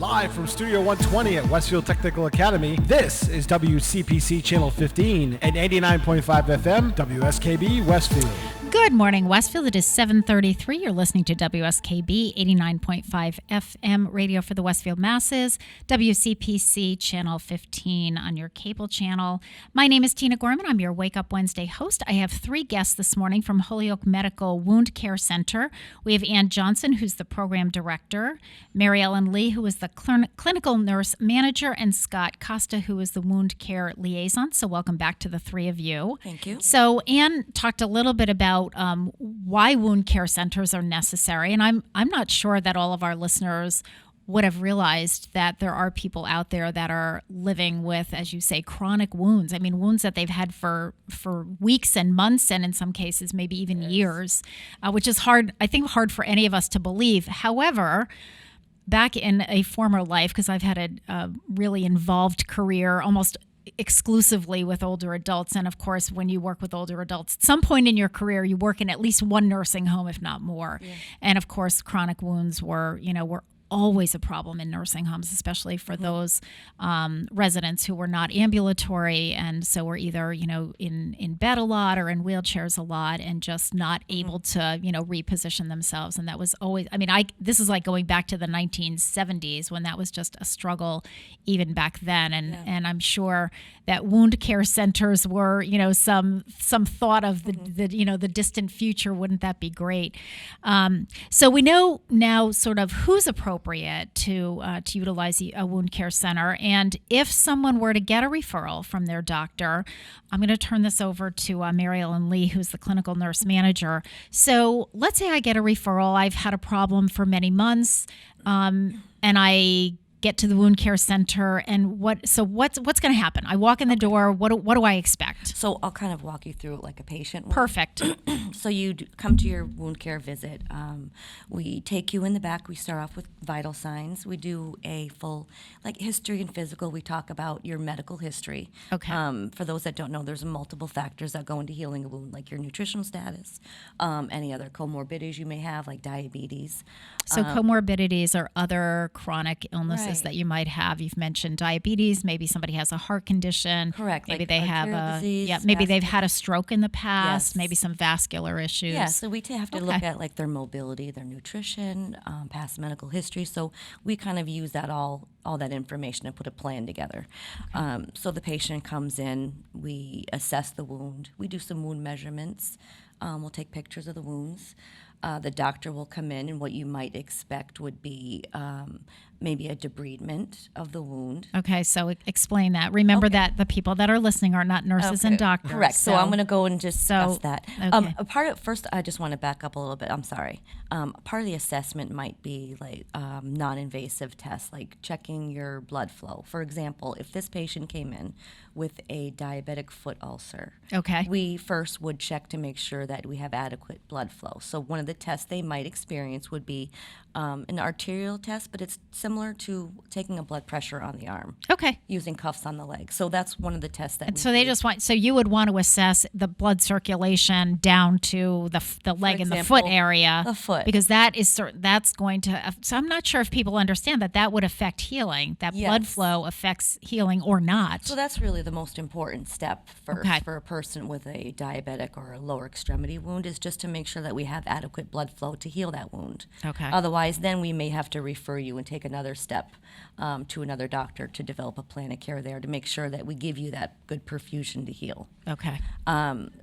Live from Studio 120 at Westfield Technical Academy, this is WCPC Channel 15 and 89.5 FM, WSKB Westfield.
Good morning, Westfield. It is 7:33. You're listening to WSKB 89.5 FM radio for the Westfield masses, WCPC Channel 15 on your cable channel. My name is Tina Gorman. I'm your Wake Up Wednesday host. I have three guests this morning from Holyoke Medical Wound Care Center. We have Ann Johnson, who's the program director, Mary Ellen Lee, who is the clinical nurse manager, and Scott Costa, who is the wound care liaison. So welcome back to the three of you.
Thank you.
So Ann talked a little bit about why wound care centers are necessary. And I'm not sure that all of our listeners would have realized that there are people out there that are living with, as you say, chronic wounds. I mean, wounds that they've had for weeks and months, and in some cases, maybe even years, which is hard, I think, hard for any of us to believe. However, back in a former life, because I've had a really involved career, almost exclusively with older adults. And of course, when you work with older adults, at some point in your career, you work in at least one nursing home, if not more. Yeah. And of course, chronic wounds were always a problem in nursing homes, especially for those residents who were not ambulatory and so were either, in bed a lot or in wheelchairs a lot and just not able to, reposition themselves. And that was always, this is like going back to the 1970s when that was just a struggle even back then. And I'm sure that wound care centers were, some thought of the distant future. Wouldn't that be great? So we know now sort of who's appropriate to utilize a wound care center. And if someone were to get a referral from their doctor, I'm going to turn this over to Mary Ellen Lee, who's the clinical nurse manager. So let's say I get a referral. I've had a problem for many months, and I get to the wound care center, and what's going to happen? I walk in the door. What do I expect?
So I'll kind of walk you through it like a patient would.
Perfect.
So you come to your wound care visit. We take you in the back. We start off with vital signs. We do a full history and physical. We talk about your medical history.
Okay.
For those that don't know, there's multiple factors that go into healing a wound, like your nutritional status, any other comorbidities you may have, like diabetes.
So comorbidities are other chronic illnesses that you might have. You've mentioned diabetes. Maybe somebody has a heart condition.
Correct.
Maybe
like
they have
disease,
maybe they've had a stroke in the past.
Yes.
Maybe some vascular issues.
Yeah. So we have to look at their mobility, their nutrition, past medical history. So we kind of use that all that information and put a plan together. Okay. So the patient comes in. We assess the wound. We do some wound measurements. We'll take pictures of the wounds. The doctor will come in, and what you might expect would be maybe a debridement of the wound.
Okay, so explain that. Remember that the people that are listening are not nurses and doctors.
Correct. So I'm going to go and discuss that.
Okay.
First, I just want to back up a little bit. I'm sorry. Part of the assessment might be non-invasive tests, like checking your blood flow. For example, if this patient came in with a diabetic foot ulcer, we first would check to make sure that we have adequate blood flow. So one of the tests they might experience would be an arterial test, but it's similar to taking a blood pressure on the arm.
Okay.
Using cuffs on the leg. So that's one of the tests that.
And so they just want. So you would want to assess the blood circulation down to the leg and the foot area.
The foot.
Because that's going to. So I'm not sure if people understand that would affect healing. That blood flow affects healing or not.
So that's really the most important step first for a person with a diabetic or a lower extremity wound, is just to make sure that we have adequate blood flow to heal that wound.
Okay.
Otherwise, then we may have to refer you and take another step to another doctor to develop a plan of care there to make sure that we give you that good perfusion to heal.
Okay.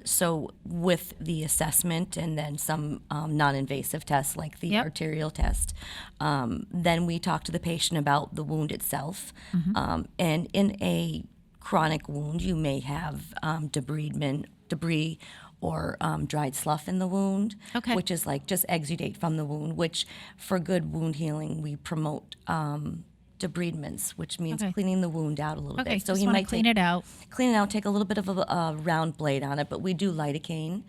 So with the assessment and then some non-invasive tests like the arterial test, then we talk to the patient about the wound itself. Mm-hmm. And in a chronic wound, you may have debris or dried slough in the wound, which is like just exudate from the wound, which for good wound healing, we promote debridements, which means cleaning the wound out a little bit.
So you might clean it out,
take a little bit of a round blade on it, but we do lidocaine.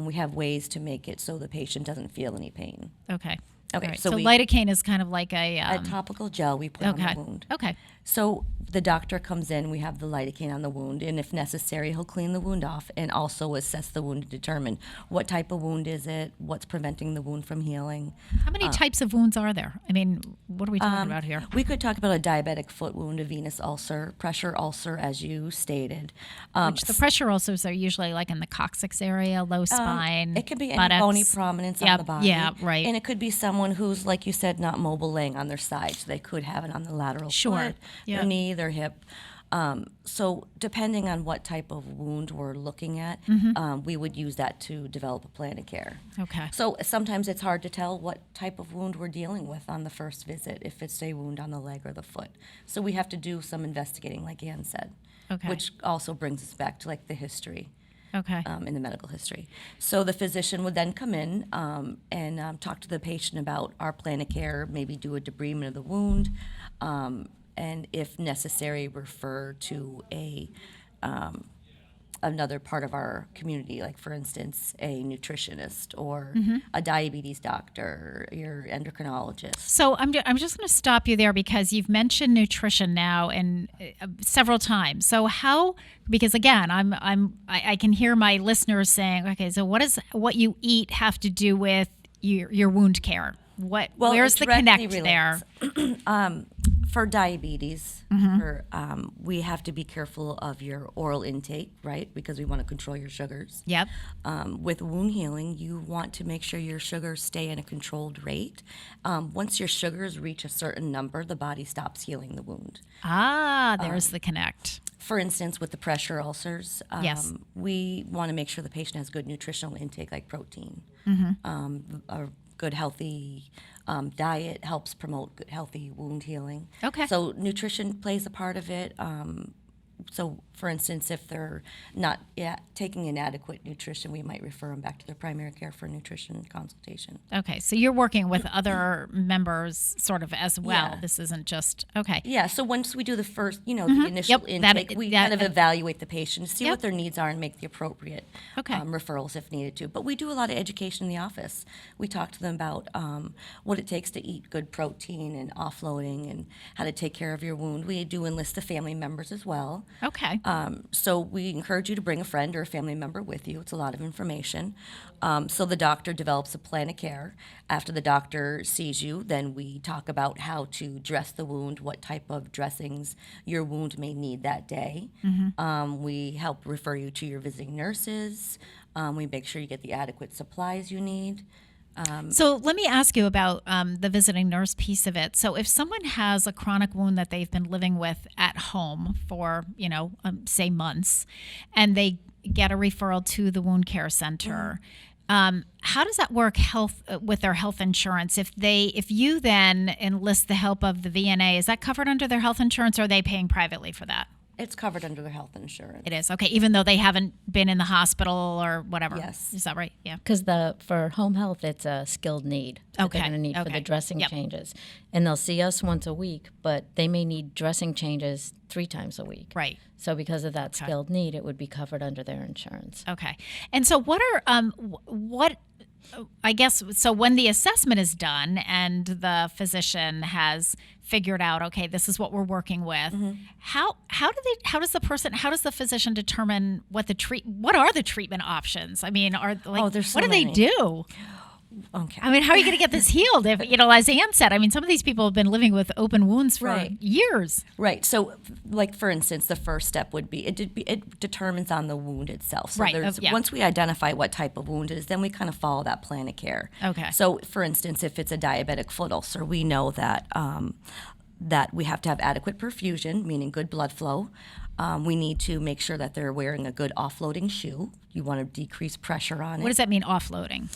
We have ways to make it so the patient doesn't feel any pain.
Okay.
Okay,
right. So lidocaine is kind of like
a topical gel we put on the wound.
Okay.
So the doctor comes in, we have the lidocaine on the wound, and if necessary, he'll clean the wound off and also assess the wound to determine what type of wound is it, what's preventing the wound from healing.
How many types of wounds are there? I mean, what are we talking about here?
We could talk about a diabetic foot wound, a venous ulcer, pressure ulcer, as you stated.
Which the pressure ulcers are usually like in the coccyx area, low spine,
it could be
buttocks.
any bony prominence on the body.
Yeah, right.
And it could be someone who's, like you said, not mobile, laying on their side. So they could have it on the lateral foot, their knee, their hip. So depending on what type of wound we're looking at, we would use that to develop a plan of care.
Okay.
So sometimes it's hard to tell what type of wound we're dealing with on the first visit, if it's a wound on the leg or the foot. So we have to do some investigating, like Ann said, which also brings us back to like the history. In the medical history. So the physician would then come in and talk to the patient about our plan of care, maybe do a debridement of the wound, and if necessary, refer to another part of our community, like for instance, a nutritionist or a diabetes doctor, your endocrinologist.
So I'm just going to stop you there because you've mentioned nutrition now and several times. So how? Because again, I can hear my listeners saying, okay, so what you eat have to do with your wound care? Where's the connect there?
For diabetes, we have to be careful of your oral intake, right? Because we want to control your sugars.
Yep.
With wound healing, you want to make sure your sugars stay in a controlled rate. Once your sugars reach a certain number, the body stops healing the wound.
There's the connect.
For instance, with the pressure ulcers,
yes.
We want to make sure the patient has good nutritional intake, like protein. A good, healthy diet helps promote good, healthy wound healing.
Okay.
So nutrition plays a part of it. So, for instance, if they're not taking inadequate nutrition, we might refer them back to their primary care for nutrition consultation.
Okay, so you're working with other members sort of as well.
Yeah.
This isn't just, okay.
Yeah, so once we do the first, the initial intake, we kind of evaluate the patient, see what their needs are and make the appropriate referrals if needed to. But we do a lot of education in the office. We talk to them about what it takes to eat good protein and offloading and how to take care of your wound. We do enlist the family members as well.
Okay.
So we encourage you to bring a friend or a family member with you. It's a lot of information. So the doctor develops a plan of care. After the doctor sees you, then we talk about how to dress the wound, what type of dressings your wound may need that day. We help refer you to your visiting nurses. We make sure you get the adequate supplies you need.
So let me ask you about the visiting nurse piece of it. So if someone has a chronic wound that they've been living with at home for, say months, and they get a referral to the wound care center, how does that work with their health insurance? If you then enlist the help of the VNA, is that covered under their health insurance, or are they paying privately for that?
It's covered under their health insurance.
It is, okay, even though they haven't been in the hospital or whatever.
Yes.
Is that right? Yeah.
Because for home health, it's a skilled need that they're going to need for the dressing changes. And they'll see us once a week, but they may need dressing changes 3 times a week.
Right.
So because of that skilled need, it would be covered under their insurance.
Okay. And so I guess, so when the assessment is done and the physician has figured out, okay, this is what we're working with, how does the physician determine what are the treatment options? I mean,
there's so
what do
many.
they do?
Okay.
I mean, how are you going to get this healed? If, as Ann said, I mean, some of these people have been living with open wounds for years.
Right. So, like, for instance, the first step would be, it determines on the wound itself. So once we identify what type of wound it is, then we kind of follow that plan of care.
Okay.
So, for instance, if it's a diabetic foot ulcer, we know that that we have to have adequate perfusion, meaning good blood flow. We need to make sure that they're wearing a good offloading shoe. You want to decrease pressure on it.
What does that mean, offloading?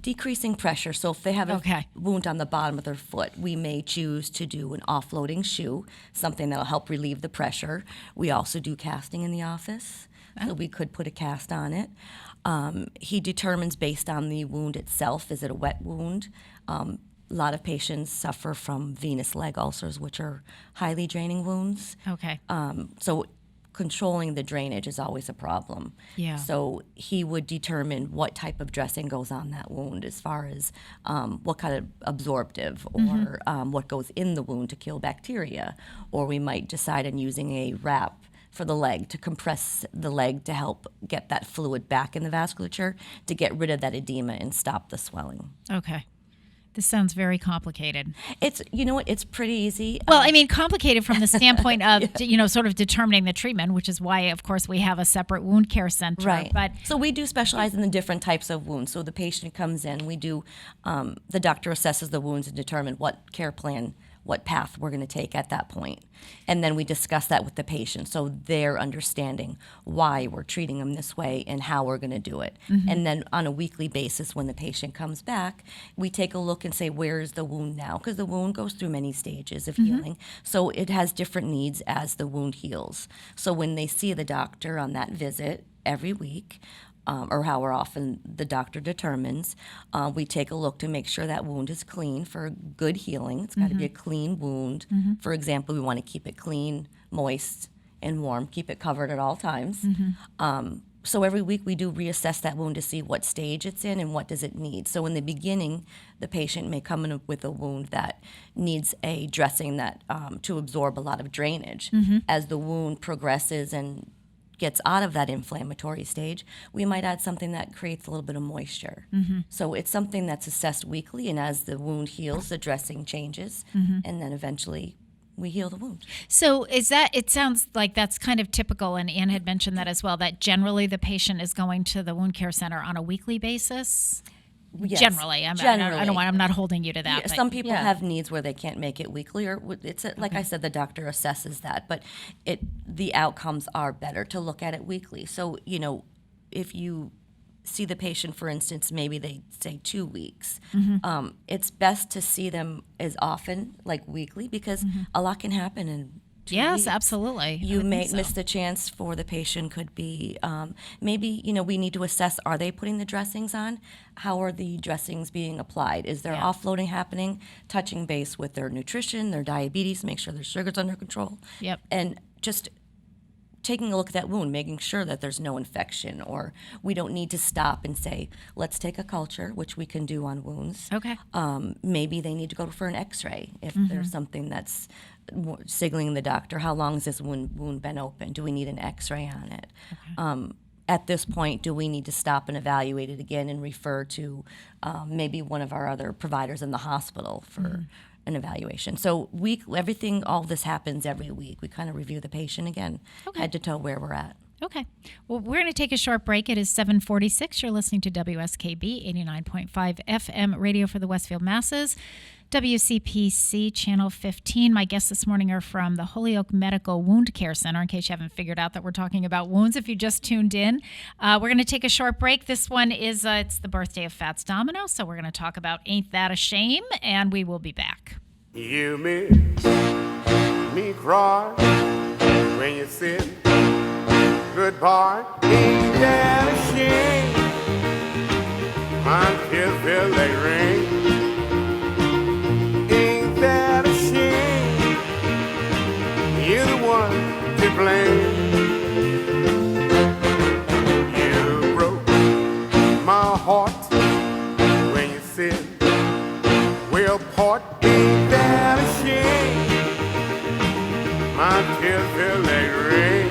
Decreasing pressure. So if they have a wound on the bottom of their foot, we may choose to do an offloading shoe, something that will help relieve the pressure. We also do casting in the office, so we could put a cast on it. He determines based on the wound itself, is it a wet wound? A lot of patients suffer from venous leg ulcers, which are highly draining wounds.
Okay.
So controlling the drainage is always a problem.
Yeah.
So he would determine what type of dressing goes on that wound as far as what kind of absorptive or what goes in the wound to kill bacteria. Or we might decide on using a wrap for the leg to compress the leg to help get that fluid back in the vasculature to get rid of that edema and stop the swelling.
Okay. This sounds very complicated.
It's, you know what, it's pretty easy.
Well, I mean, complicated from the standpoint of, sort of determining the treatment, which is why, of course, we have a separate wound care center.
Right.
But
so we do specialize in the different types of wounds. So the patient comes in, we do, the doctor assesses the wounds and determine what care plan, what path we're going to take at that point. And then we discuss that with the patient so they're understanding why we're treating them this way and how we're going to do it. And then on a weekly basis when the patient comes back, we take a look and say, where's the wound now? Because the wound goes through many stages of healing. So it has different needs as the wound heals. So when they see the doctor on that visit every week, or however often the doctor determines, we take a look to make sure that wound is clean for good healing. It's got to be a clean wound. For example, we want to keep it clean, moist, and warm, keep it covered at all times. So every week we do reassess that wound to see what stage it's in and what does it need. So in the beginning, the patient may come in with a wound that needs a dressing that to absorb a lot of drainage. As the wound progresses and gets out of that inflammatory stage, we might add something that creates a little bit of moisture. So it's something that's assessed weekly, and as the wound heals, the dressing changes, and then eventually we heal the wound.
So it sounds like that's kind of typical, and Ann had mentioned that as well, that generally the patient is going to the wound care center on a weekly basis?
Yes,
generally. I'm not holding you to that.
Yeah, some people have needs where they can't make it weekly, or it's like I said, the doctor assesses that, but the outcomes are better to look at it weekly. So, if you see the patient, for instance, maybe they say 2 weeks, it's best to see them as often, like weekly, because a lot can happen in 2
Yes,
weeks.
absolutely.
You may miss the chance for the patient could be, maybe, we need to assess, are they putting the dressings on? How are the dressings being applied? Is there offloading happening? Touching base with their nutrition, their diabetes, make sure their sugar's under control.
Yep.
And just taking a look at that wound, making sure that there's no infection, or we don't need to stop and say, let's take a culture, which we can do on wounds.
Okay.
Maybe they need to go for an x-ray if there's something that's signaling the doctor, how long has this wound been open? Do we need an x-ray on it? Okay. At this point, do we need to stop and evaluate it again and refer to maybe one of our other providers in the hospital for an evaluation? So all this happens every week. We kind of review the patient again, head to toe where we're at.
Okay. Well, we're going to take a short break. It is 7:46. You're listening to WSKB 89.5 FM radio for the Westfield Masses. WCPC Channel 15. My guests this morning are from the Holyoke Medical Wound Care Center, in case you haven't figured out that we're talking about wounds if you just tuned in. We're going to take a short break. This one is, it's the birthday of Fats Domino, so we're going to talk about Ain't That a Shame, and we will be back.
You make me cry when you said goodbye. Ain't that a shame? My tears feel like rain. Ain't that a shame? You're the one to blame. You broke my heart when you said we'll part. Ain't that a shame? My tears feel like rain.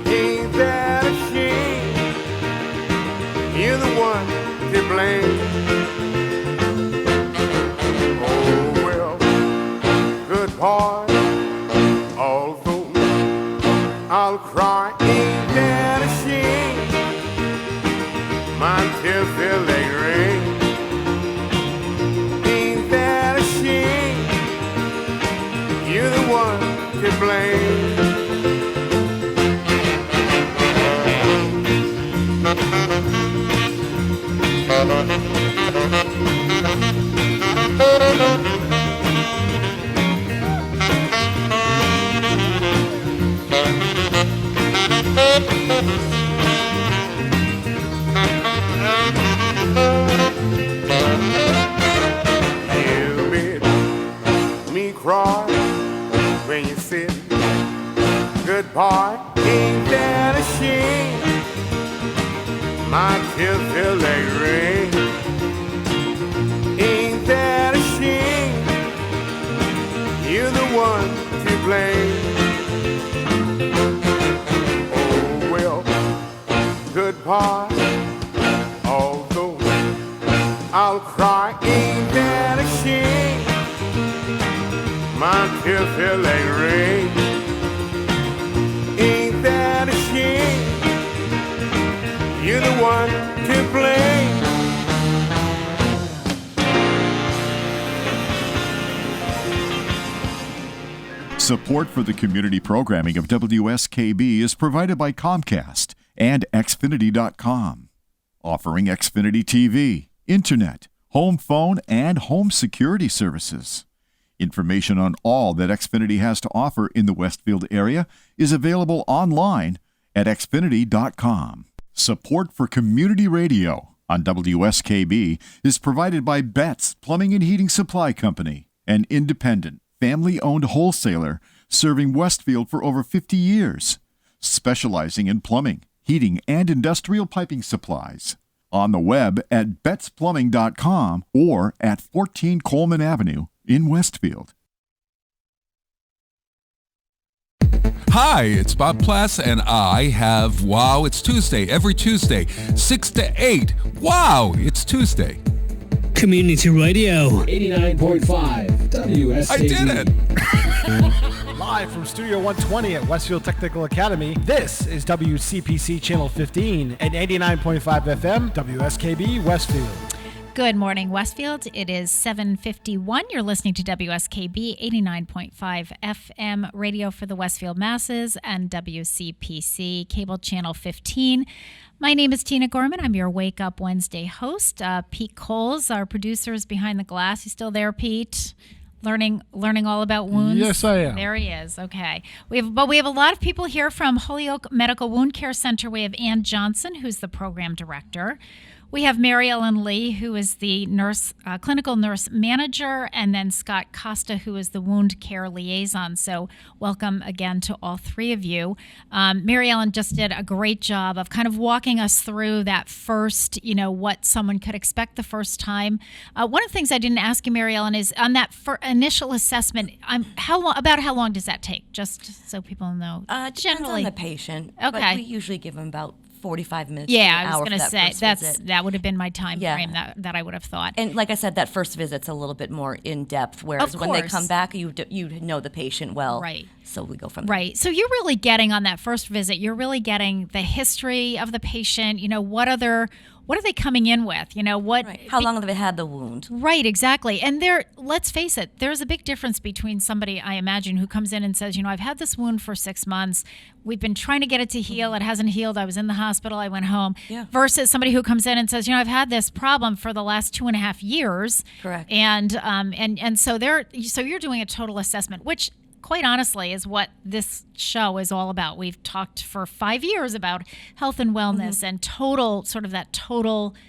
Ain't that a shame? You're the one to blame. Oh well, goodbye. Although I'll cry, ain't that a shame? My tears feel like rain. Ain't that a shame? You're the one to blame. You made me cry when you said tears feel like rain. Ain't that a shame? You're the one to blame. Oh well, goodbye. Although I'll cry, ain't that a shame? My tears feel like rain. Ain't that a shame? You're the one to blame.
Support for the community programming of WSKB is provided by Comcast and Xfinity.com, offering Xfinity TV, Internet, home phone, and home security services. Information on all that Xfinity has to offer in the Westfield area is available online at Xfinity.com. Support for community radio on WSKB is provided by Betts Plumbing and Heating Supply Company, an independent, family-owned wholesaler serving Westfield for over 50 years, specializing in plumbing, heating, and industrial piping supplies. On the web at bettsplumbing.com or at 14 Coleman Avenue in Westfield.
Hi, it's Bob Plass, and I have Wow, It's Tuesday every Tuesday, 6 to 8. Wow, it's Tuesday.
Community Radio.
89.5 WSKB.
I did it!
Live from Studio 120 at Westfield Technical Academy, this is WCPC Channel 15 and 89.5 FM, WSKB Westfield.
Good morning, Westfield. It is 7:51. You're listening to WSKB 89.5 FM radio for the Westfield masses and WCPC cable channel 15. My name is Tina Gorman. I'm your Wake Up Wednesday host. Pete Coles, our producer, is behind the glass. You still there, Pete? Learning all about wounds?
Yes, I am.
There he is. Okay. We have a lot of people here from Holyoke Medical Wound Care Center. We have Ann Johnson, who's the program director. We have Mary Ellen Lee, who is the nurse, clinical nurse manager, and then Scott Costa, who is the wound care liaison. So welcome again to all three of you. Mary Ellen just did a great job of kind of walking us through that first, what someone could expect the first time. One of the things I didn't ask you, Mary Ellen, is on that initial assessment, how long does that take? Just so people know.
Depends
Generally,
on the patient.
Okay.
But we usually give them about 45 minutes
yeah,
to an
I
hour
was going to
for
say
that first visit.
that would have been my time
Yeah.
frame that I would have thought.
And like I said, that first visit's a little bit more in depth, whereas
Of
when they
course.
come back, you know the patient well.
Right.
So we go from there.
Right. So you're really getting on that first visit, you're really getting the history of the patient. What are they coming in with?
How long have they had the wound?
Right, exactly. And let's face it, there's a big difference between somebody, I imagine, who comes in and says, I've had this wound for 6 months. We've been trying to get it to heal. It hasn't healed. I was in the hospital. I went home.
Yeah.
Versus somebody who comes in and says, I've had this problem for the last 2.5 years.
Correct.
And so you're doing a total assessment, which quite honestly is what this show is all about. We've talked for 5 years about health and wellness and total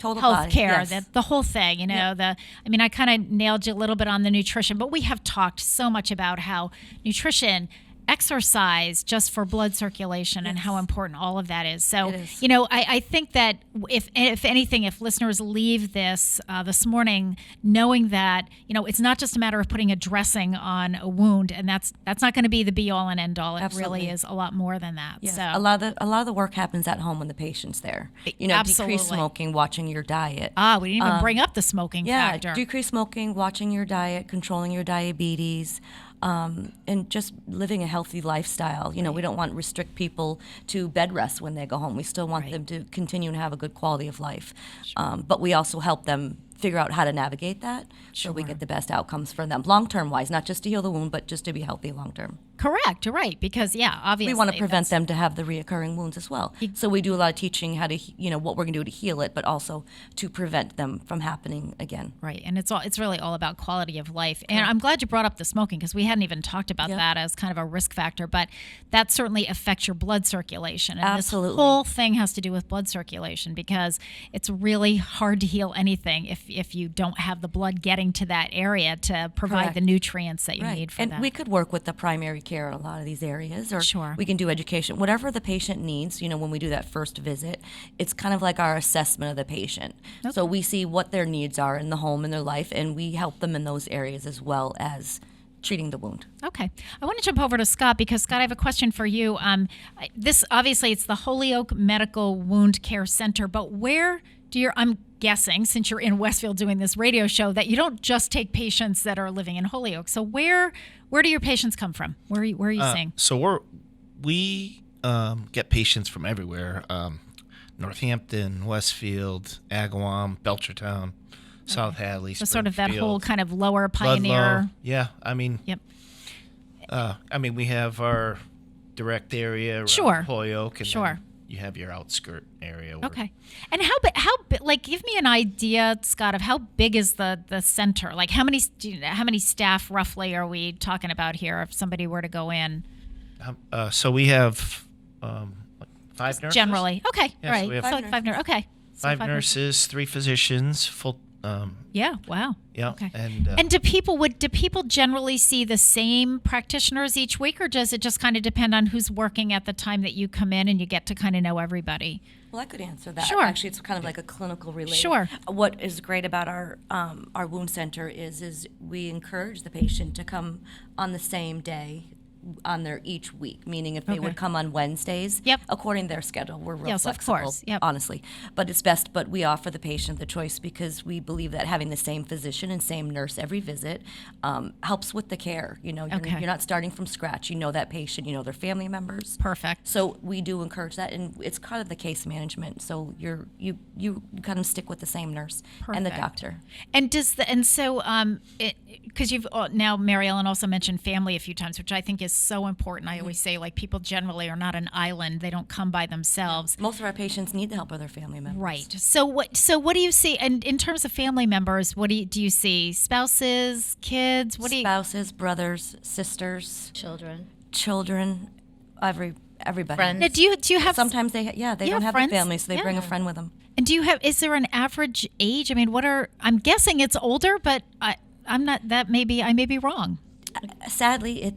health
body,
care,
yes.
the whole thing, I kind of nailed you a little bit on the nutrition, but we have talked so much about how nutrition, exercise just for blood circulation and how important all of that is. So, I think that if anything, if listeners leave this morning knowing that, it's not just a matter of putting a dressing on a wound, and that's not going to be the be all and end all. It
Absolutely.
really is a lot more than that.
Yes.
So
A lot of the work happens at home when the patient's there.
Absolutely.
Decrease smoking, watching your diet.
We didn't even bring up the smoking factor.
Decrease smoking, watching your diet, controlling your diabetes. And just living a healthy lifestyle. We don't want to restrict people to bed rest when they go home. We still want them to continue to have a good quality of life. But we also help them figure out how to navigate that so we get the best outcomes for them, long-term wise, not just to heal the wound, but just to be healthy long-term.
Correct, you're right, because obviously
we want to prevent them to have the reoccurring wounds as well. So we do a lot of teaching how to, what we're going to do to heal it, but also to prevent them from happening again.
Right, and it's really all about quality of life. And I'm glad you brought up the smoking, because we hadn't even talked about that as kind of a risk factor, but that certainly affects your blood circulation. And
Absolutely.
This whole thing has to do with blood circulation, because it's really hard to heal anything if you don't have the blood getting to that area to provide
Correct.
the nutrients that you need for
and
that.
we could work with the primary care in a lot of these areas, or
Sure.
we can do education, whatever the patient needs. When we do that first visit, it's kind of like our assessment of the patient.
Okay.
So we see what their needs are in the home, in their life, and we help them in those areas as well as treating the wound.
Okay. I want to jump over to Scott because, Scott, I have a question for you. This, obviously, it's the Holyoke Medical Wound Care Center, but where do I'm guessing, since you're in Westfield doing this radio show, that you don't just take patients that are living in Holyoke. So where do your patients come from? Where are you seeing?
So we get patients from everywhere. Northampton, Westfield, Agawam, Belchertown, South Hadley,
So sort of that
Springfield,
whole kind of lower
Ludlow.
Pioneer.
Yeah, I mean,
Yep.
we have our direct area around
Sure.
Holyoke, and
Sure.
then you have your outskirt area. Where,
Okay. And how like, give me an idea, Scott, of how big is the center? Like, how many staff roughly are we talking about here if somebody were to go in?
So we have 5 nurses.
Generally. Okay.
Yeah,
All right.
so we have
So like 5 nurses. Okay. So
5 nurses, 3 physicians, full.
Yeah. Wow.
Yeah.
Okay.
And
do people generally see the same practitioners each week, or does it just kind of depend on who's working at the time that you come in and you get to kind of know everybody?
Well, I could answer that.
Sure.
Actually, it's kind of like a clinical related.
Sure.
What is great about our wound center is we encourage the patient to come on the same day on their each week, meaning if they
Okay.
would come on Wednesdays,
Yep.
according to their schedule, we're real
Yes, of
flexible,
course. Yep.
honestly. But it's best, but we offer the patient the choice because we believe that having the same physician and same nurse every visit helps with the care. You're not starting from scratch. You know that patient, you know their family members.
Perfect.
So we do encourage that, and it's kind of the case management. So you kind of stick with the same nurse and the
Perfect.
doctor.
And because you've now, Mary Ellen also mentioned family a few times, which I think is so important. I always say, like, people generally are not an island; they don't come by themselves.
Most of our patients need the help of their family members.
Right. So what do you see? And in terms of family members, what do you see? Spouses, kids?
Spouses, brothers, sisters, children, everybody.
Friends. Now, do you have?
Sometimes they don't have
friends?
a family, so they bring a
Yeah.
friend with them.
And is there an average age? I mean, I'm guessing it's older, but I'm not. I may be wrong.
Sadly,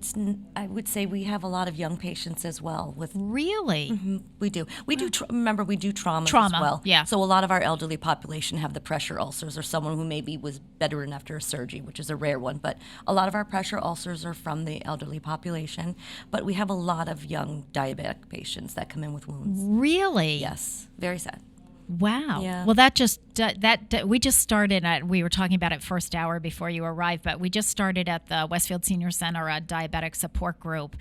I would say we have a lot of young patients as well.
Really?
We do. We do. Remember, we do trauma as well.
Yeah.
So a lot of our elderly population have the pressure ulcers, or someone who maybe was bedridden after a surgery, which is a rare one. But a lot of our pressure ulcers are from the elderly population. But we have a lot of young diabetic patients that come in with wounds.
Really?
Yes. Very sad.
Wow.
Yeah.
Well, we just started we were talking about it first hour before you arrived, but we just started at the Westfield Senior Center a diabetic support group.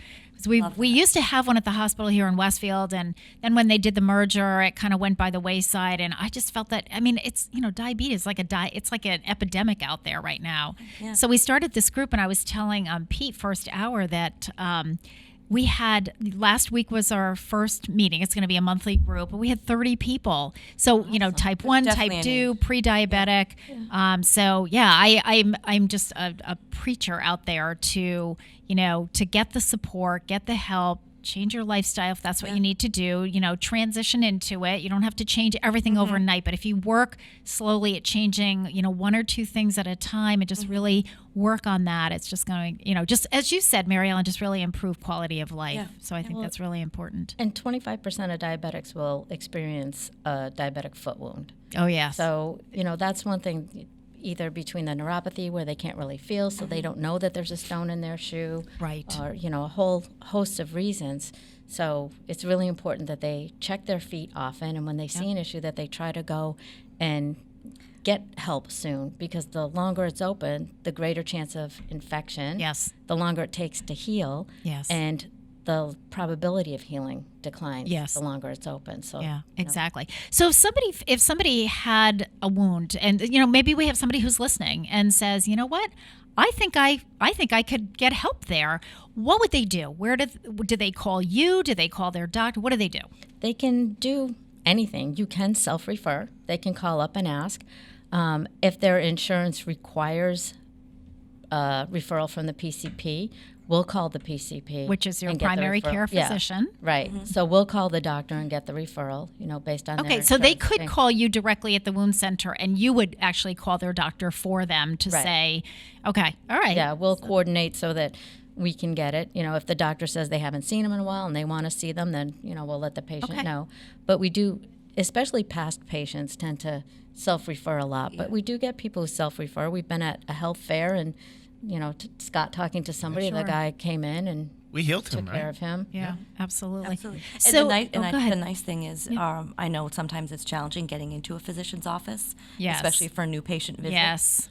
We used to have one at the hospital here in Westfield, and then when they did the merger, it kind of went by the wayside. And I just felt that, I mean, it's, diabetes, it's like an epidemic out there right now.
Yeah.
So we started this group, and I was telling Pete first hour that we had, last week was our first meeting. It's going to be a monthly group, but we had 30 people. So, type 1, type 2, pre-diabetic. I'm just a preacher out there to get the support, get the help, change your lifestyle if that's what you need to do, transition into it. You don't have to change everything overnight, but if you work slowly at changing, 1 or 2 things at a time and just really work on that, it's just going, just as you said, Mary Ellen, just really improve quality of life.
Yeah.
So I think that's really important.
And 25% of diabetics will experience a diabetic foot wound.
Oh, yes.
So, that's one thing, either between the neuropathy where they can't really feel, so they don't know that there's a stone in their shoe.
Right.
Or, a whole host of reasons. So it's really important that they check their feet often, and when they see an issue, that they try to go and get help soon, because the longer it's open, the greater chance of infection.
Yes.
The longer it takes to heal.
Yes.
And the probability of healing declines
Yes.
the longer it's open. So
yeah, exactly. So if somebody had a wound, and maybe we have somebody who's listening and says, you know what, I think I could get help there. What would they do? Where do they call you? Do they call their doctor? What do they do?
They can do anything. You can self-refer. They can call up and ask. If their insurance requires referral from the PCP, we'll call the PCP.
Which is your primary care physician.
Yeah, right. Mm-hmm. So we'll call the doctor and get the referral, based on their
Okay, so they
insurance
could
thing.
call you directly at the wound center, and you would actually call their doctor for them to say, okay, all right.
Yeah, we'll coordinate so that we can get it. If the doctor says they haven't seen them in a while and they want to see them, then, we'll let the patient know. But we do, especially past patients, tend to self-refer a lot. But we do get people who self-refer. We've been at a health fair and, Scott talking to somebody, the guy came in and
we healed
took
him,
care
right?
of him.
Yeah, absolutely.
So,
So,
the
go ahead.
nice thing is, I know sometimes it's challenging getting into a physician's office,
Yes.
especially for a new patient visit.
Yes.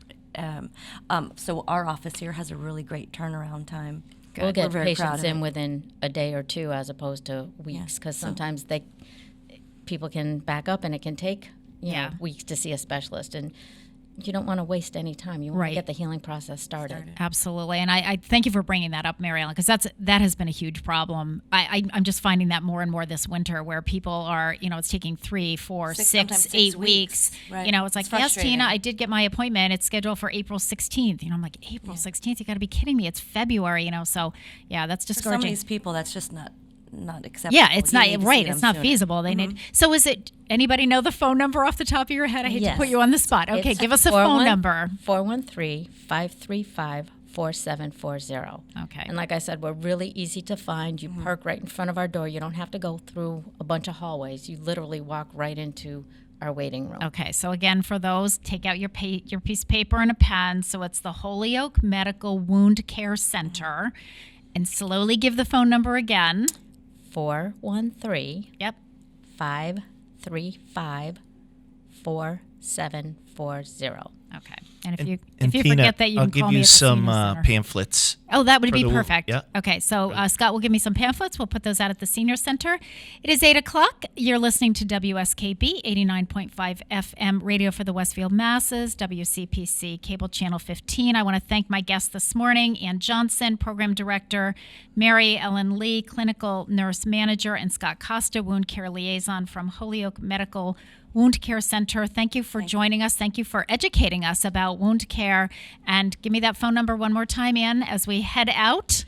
So our office here has a really great turnaround time.
We'll get
We're very proud
patients
of
in
it.
within a day or two as opposed to weeks, because sometimes people can back up and it can take you know, weeks to see a specialist, and you don't want to waste any time. You want to get the healing process started.
Absolutely. And I thank you for bringing that up, Mary Ellen, because that has been a huge problem. I'm just finding that more and more this winter, where people are, it's taking 3, 4, 6, 8 weeks.
Right.
It's like, yes,
frustrating.
Tina, I did get my appointment. It's scheduled for April 16th. I'm like, April 16th? You got to be kidding me. It's February, So, yeah, that's
For
discouraging.
some of these people, that's just not acceptable.
Yeah, it's
You
not
need to see
right.
them
It's not
sooner.
feasible. They need. So, is it? Anybody know the phone number off the top of your head? I hate to put you on the spot. Okay, give us a phone number.
413-535-4740.
Okay.
And like I said, we're really easy to find. You park right in front of our door. You don't have to go through a bunch of hallways. You literally walk right into our waiting room.
Okay, so again, for those, take out your piece of paper and a pen. So it's the Holyoke Medical Wound Care Center, and slowly give the phone number again.
413.
Yep.
535-4740.
Okay. And if you
Tina,
forget that, you
I'll
can
give
call
you
me at the
some
Senior Center.
pamphlets.
Oh, that would
for
be
the
perfect.
Yeah.
Okay, so Scott will give me some pamphlets. We'll put those out at the Senior Center. It is 8 o'clock. You're listening to WSKB 89.5 FM radio for the Westfield Masses, WCPC Cable Channel 15. I want to thank my guests this morning, Ann Johnson, Program Director, Mary Ellen Lee, Clinical Nurse Manager, and Scott Costa, Wound Care Liaison from Holyoke Medical Wound Care Center. Thank you for joining us. Thank you for educating us about wound care. And give me that phone number one more time, Ann, as we head out.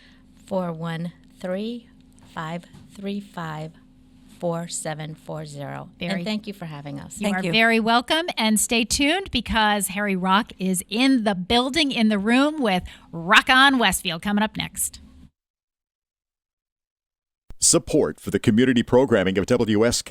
413-535-4740. And thank you for having us.
You are very welcome. And stay tuned, because Harry Rock is in the building, in the room, with Rock On Westfield coming up next.
Support for the community programming of WSK